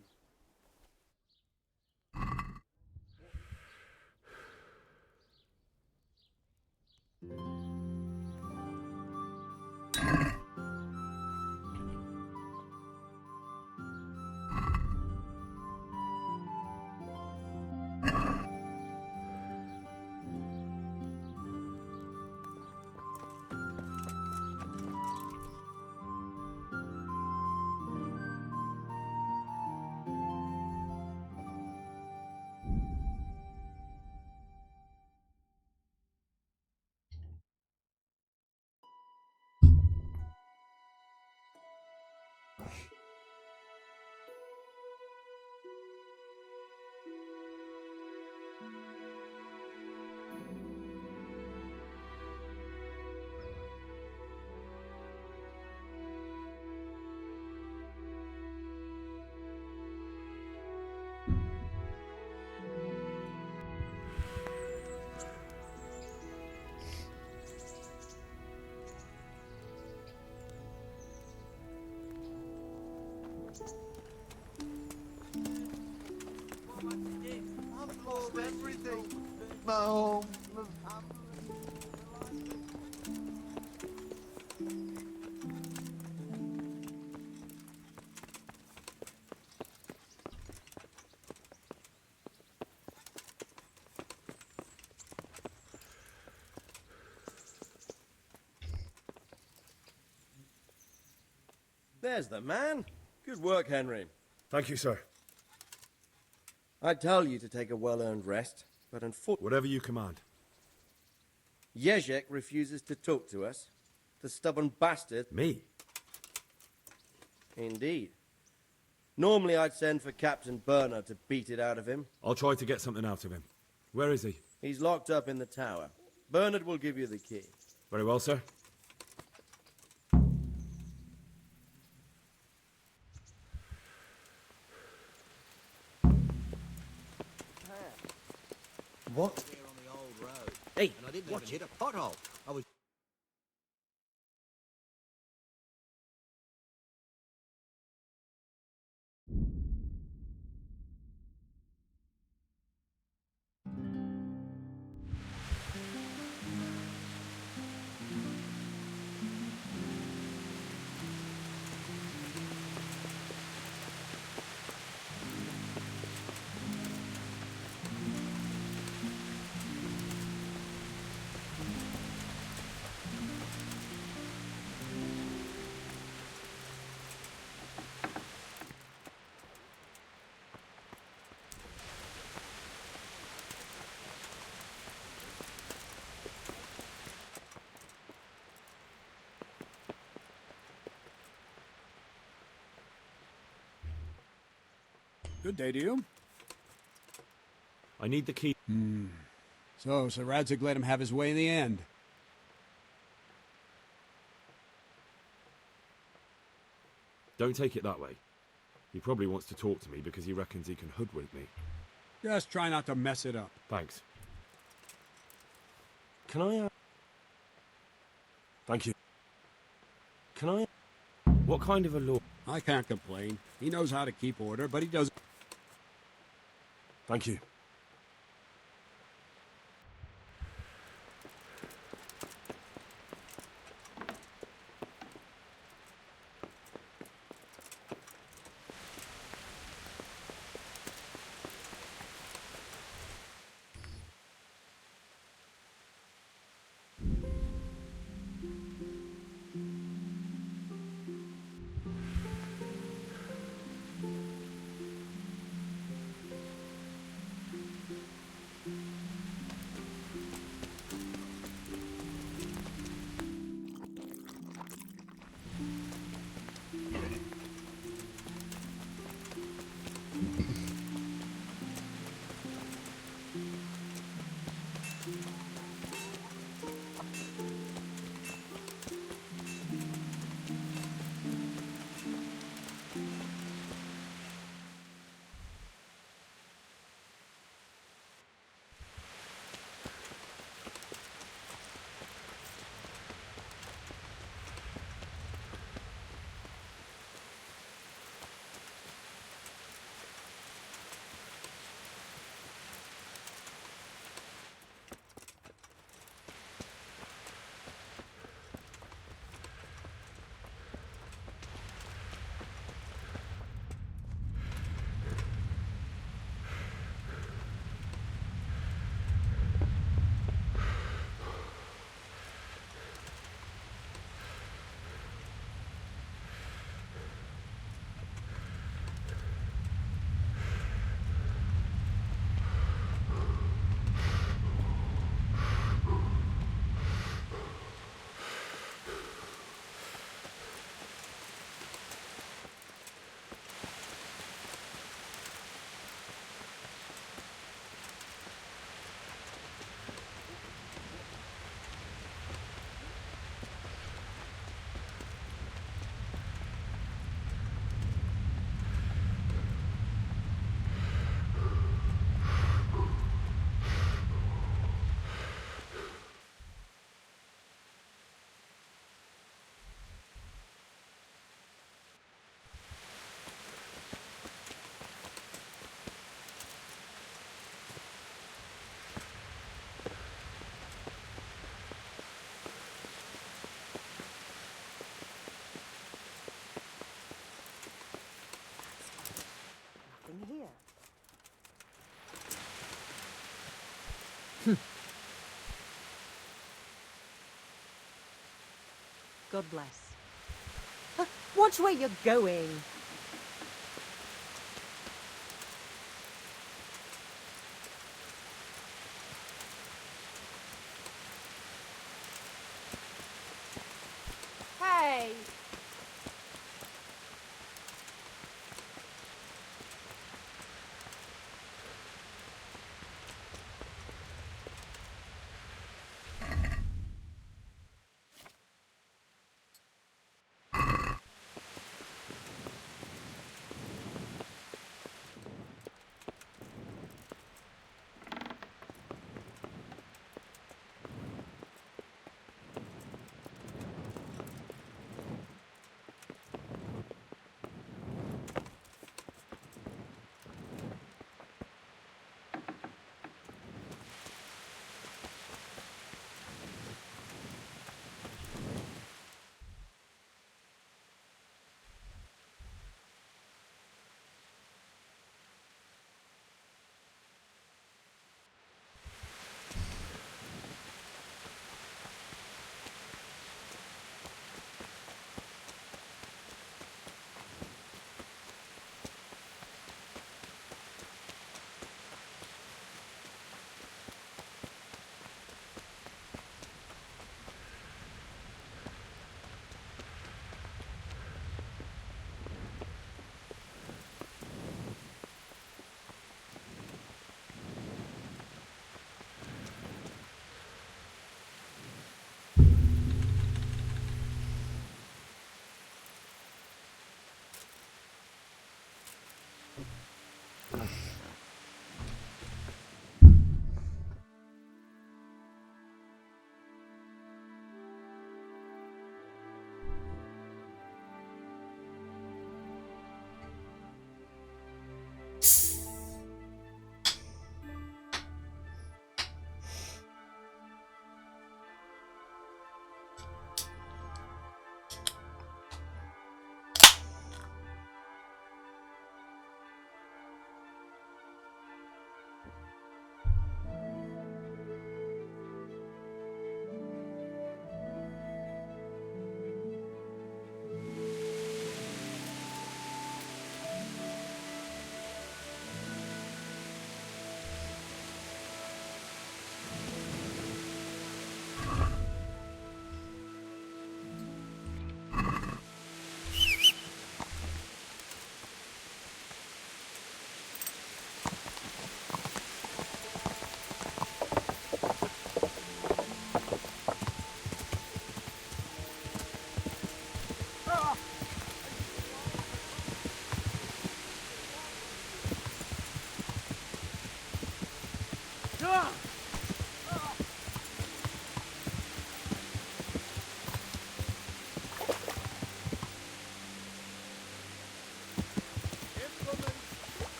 of everything. My home, my
There's the man. Good work, Henry.
Thank you, sir.
I tell you to take a well-earned rest, but unfortunately...
Whatever you command.
Jezek refuses to talk to us. The stubborn bastard.
Me?
Indeed. Normally I'd send for Captain Burner to beat it out of him.
I'll try to get something out of him. Where is he?
He's locked up in the tower. Bernard will give you the key.
Very well, sir.
What?
Here on the old road.
Hey,
and I didn't
watch
even hit a pothole. I was...
Good day to you.
I need the key.
So, Sir Radzig let him have his way in the end.
Don't take it that way. He probably wants to talk to me because he reckons he can hoodwink me.
Just try not to mess it up.
Thanks. Can I, Thank you. Can I... What kind of a law?
I can't complain. He knows how to keep order, but he doesn't...
Thank you.
God bless. Watch where you're going.
Hey!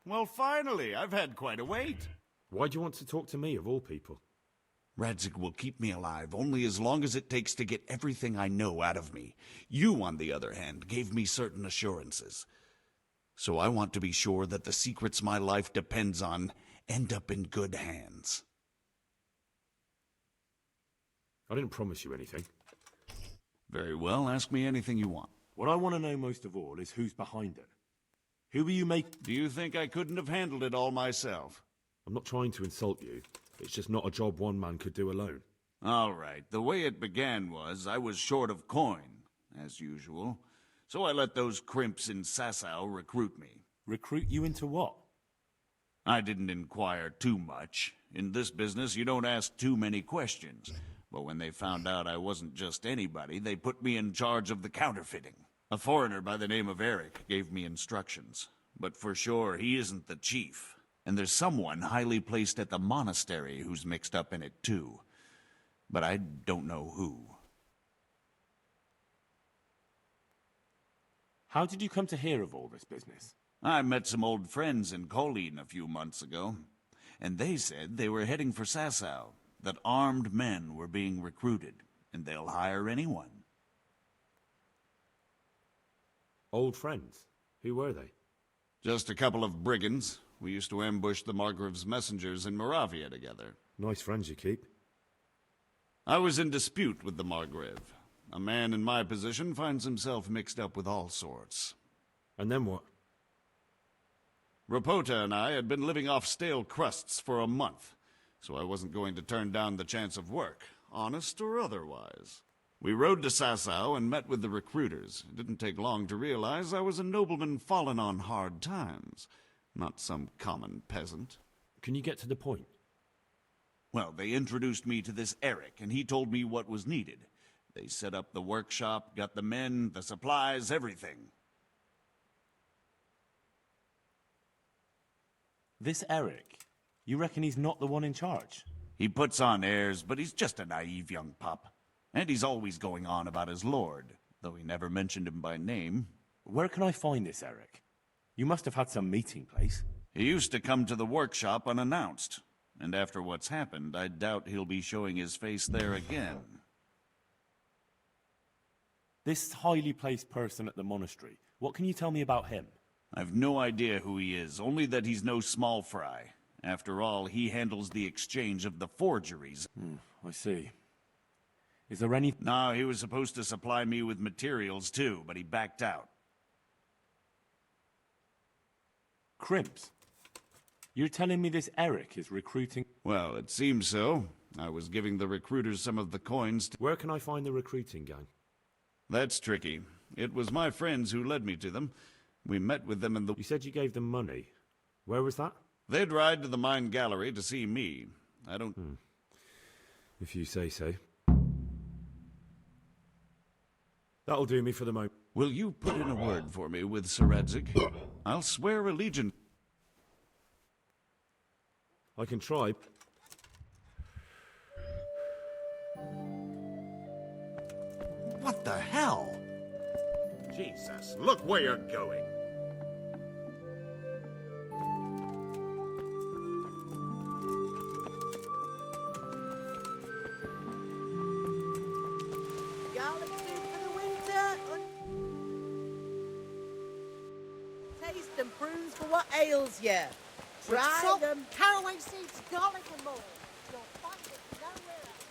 Well, finally, I've had quite a wait.
Why do you want to talk to me, of all people?
Radzig will keep me alive only as long as it takes to get everything I know out of me. You, on the other hand, gave me certain assurances. So I want to be sure that the secrets my life depends on end up in good hands.
I didn't promise you anything.
Very well, ask me anything you want.
What I want to know most of all is who's behind it. Who will you make...
Do you think I couldn't have handled it all myself?
I'm not trying to insult you. It's just not a job one man could do alone.
All right, the way it began was I was short of coin, as usual. So I let those crimps in Sasau recruit me.
Recruit you into what?
I didn't inquire too much. In this business, you don't ask too many questions. But when they found out I wasn't just anybody, they put me in charge of the counterfeiting. A foreigner by the name of Eric gave me instructions. But for sure, he isn't the chief. And there's someone highly placed at the monastery who's mixed up in it too. But I don't know who.
How did you come to hear of all this business?
I met some old friends in Colleen a few months ago, and they said they were heading for Sasau, that armed men were being recruited, and they'll hire anyone.
Old friends? Who were they?
Just a couple of brigands. We used to ambush the Margrave's messengers in Moravia together.
Nice friends you keep.
I was in dispute with the Margrave. A man in my position finds himself mixed up with all sorts.
And then what?
Rapota and I had been living off stale crusts for a month, so I wasn't going to turn down the chance of work, honest or otherwise. We rode to Sasau and met with the recruiters. It didn't take long to realize I was a nobleman fallen on hard times, not some common peasant.
Can you get to the point?
Well, they introduced me to this Eric, and he told me what was needed. They set up the workshop, got the men, the supplies, everything.
This Eric, you reckon he's not the one in charge?
He puts on airs, but he's just a naive young pup. And he's always going on about his lord, though he never mentioned him by name.
Where can I find this Eric? You must have had some meeting place.
He used to come to the workshop unannounced. And after what's happened, I doubt he'll be showing his face there again.
This highly placed person at the monastery, what can you tell me about him?
I've no idea who he is, only that he's no small fry. After all, he handles the exchange of the forgeries.
I see. Is there any...
No, he was supposed to supply me with materials too, but he backed out.
Crimps? You're telling me this Eric is recruiting...
Well, it seems so. I was giving the recruiters some of the coins.
Where can I find the recruiting gang?
That's tricky. It was my friends who led me to them. We met with them in the...
You said you gave them money. Where was that?
They'd ride to the mine gallery to see me. I don't...
If you say so. That'll do me for the moment.
Will you put in a word for me with Sir Radzig? I'll swear allegiance.
I can try.
What the hell? Jesus, look where you're going.
Garlic soup for the winter. Taste and prunes for what ails you. Try Salt, them. caraway seeds, garlic and more. You'll find it nowhere else.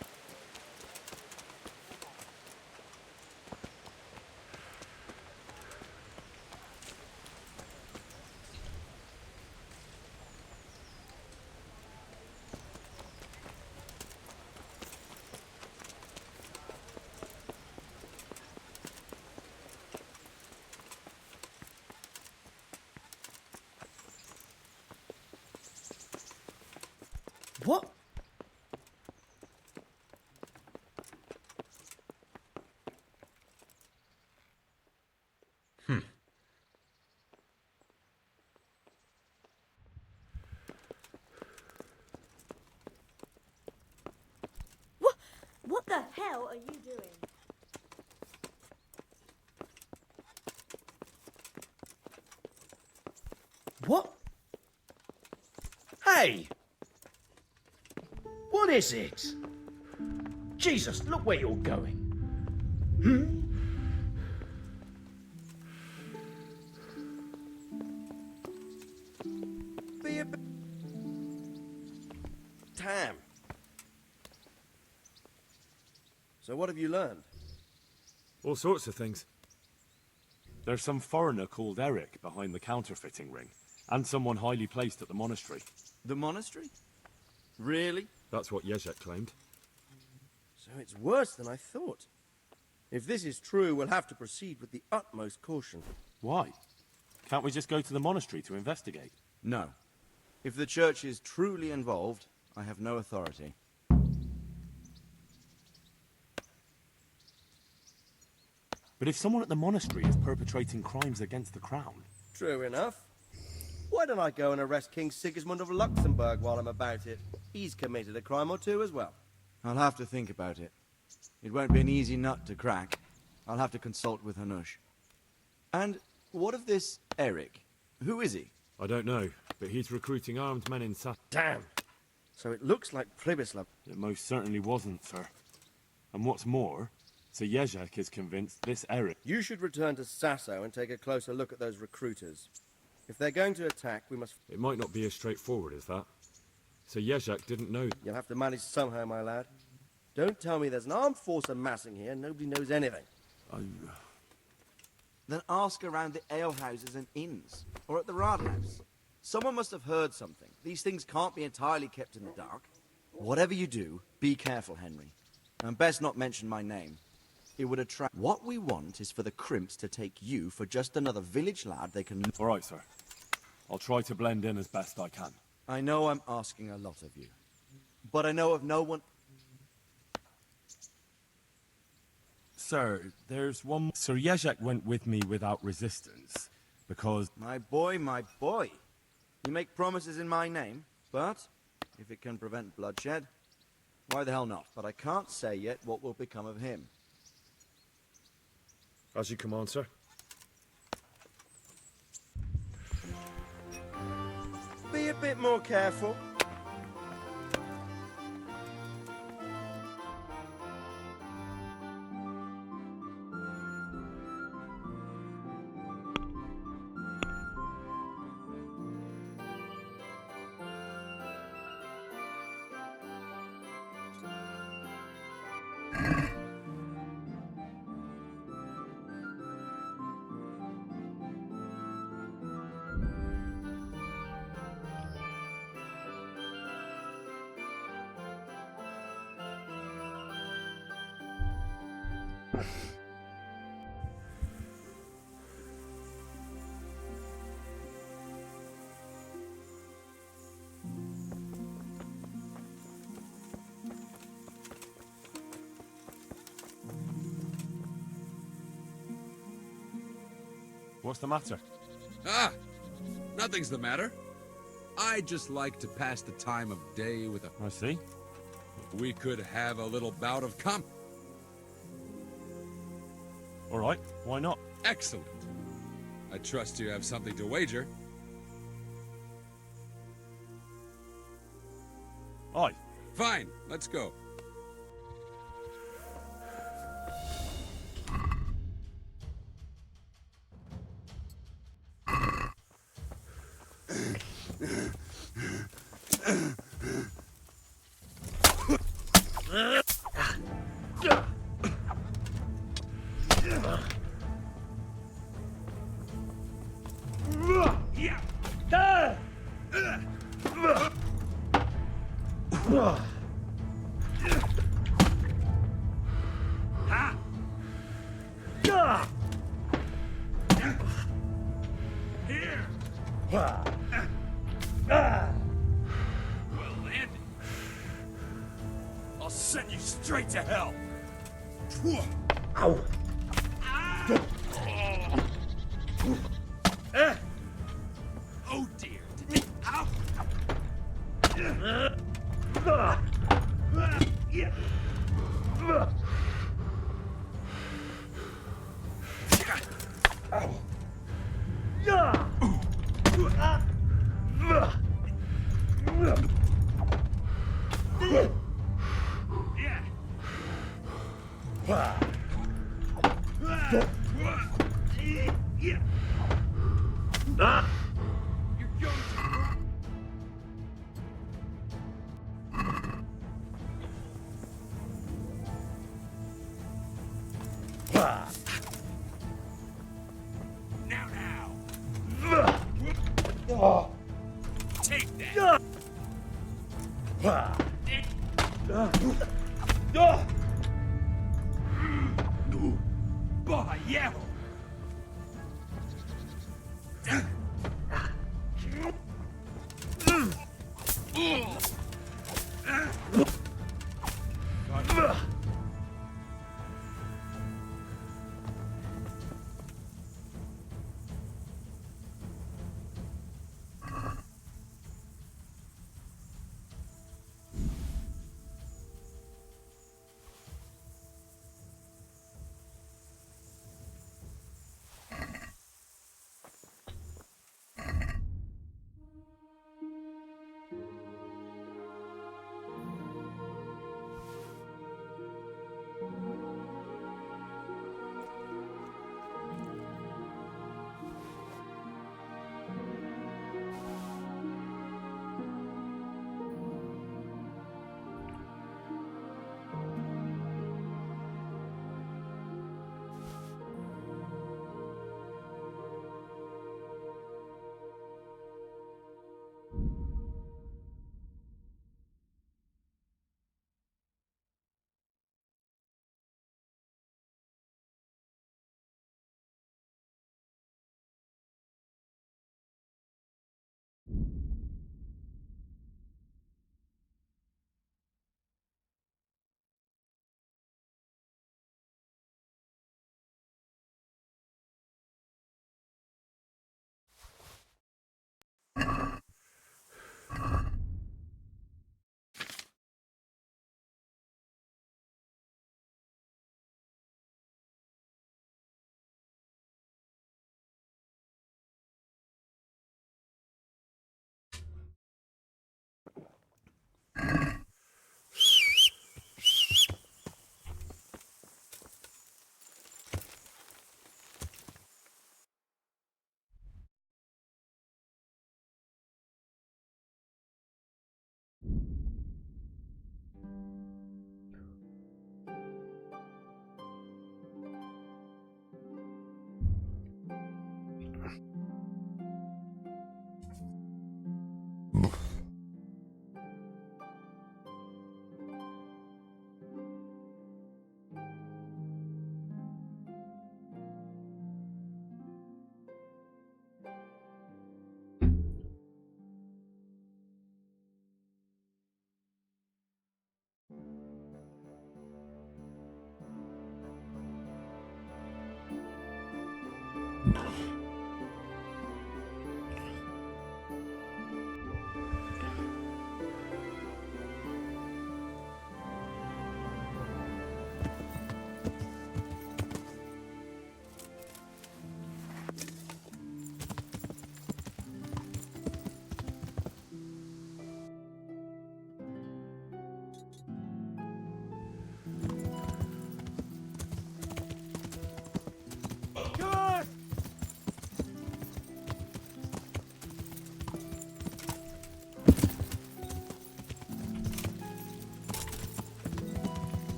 What?
What the hell are you doing?
What?
Hey! What is it? Jesus, look where you're going.
Be a bit... Damn. So what have you learned?
All sorts of things. There's some foreigner called Eric behind the counterfeiting ring, and someone highly placed at the monastery.
The monastery? Really?
That's what Jezek claimed.
So it's worse than I thought. If this is true, we'll have to proceed with the utmost caution.
Why? Can't we just go to the monastery to investigate?
No. If the church is truly involved, I have no authority.
But if someone at the monastery is perpetrating crimes against the crown...
True enough. Why don't I go and arrest King Sigismund of Luxembourg while I'm about it? He's committed a crime or two as well.
I'll have to think about it. It won't be an easy nut to crack. I'll have to consult with Hanush. And what of this Eric? Who is he?
I don't know, but he's recruiting armed men in
Damn! So it looks like Pribislav.
It most certainly wasn't, sir. And what's more, Sir Jezek is convinced this Eric...
You should return to Sasso and take a closer look at those recruiters. If they're going to attack, we must...
It might not be as straightforward as that. Sir Jezek didn't know...
You'll have to manage somehow, my lad. Don't tell me there's an armed force amassing here and nobody knows anything.
Then ask around the alehouses and inns, or at the Rathaus. Someone must have heard something. These things can't be entirely kept in the dark. Whatever you do, be careful, Henry. And best not mention my name. It would attract... What we want is for the crimps to take you for just another village lad they can...
All right, sir. I'll try to blend in as best I can.
I know I'm asking a lot of you. But I know of no one...
Sir, there's one... Sir Jezek went with me without resistance, because...
My boy, my boy. You make promises in my name, but if it can prevent bloodshed, why the hell not? But I can't say yet what will become of him.
As you command, sir.
Be a bit more careful.
What's the matter?
Ah! Nothing's the matter. I just like to pass the time of day with a...
I see.
We could have a little bout of
All right, why not?
Excellent. I trust you have something to wager.
Aye.
Fine, let's go.
I'll send you straight to hell.
Ow!
Oh dear. Ow. Take that! Bohayeho!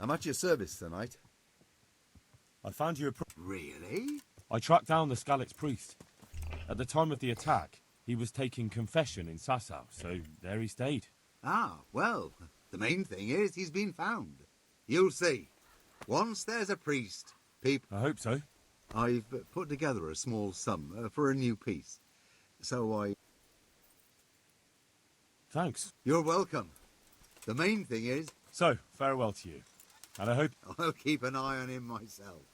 I'm at your service tonight.
I found you a...
Really?
I tracked down the Scalix priest. At the time of the attack, he was taking confession in Sasau, so there he stayed.
Ah, well, the main thing is he's been found. You'll see. Once there's a priest, people...
I hope so.
I've put together a small sum for a new piece. So I...
Thanks.
You're welcome. The main thing is...
So, farewell to you. And I hope...
I'll keep an eye on him myself.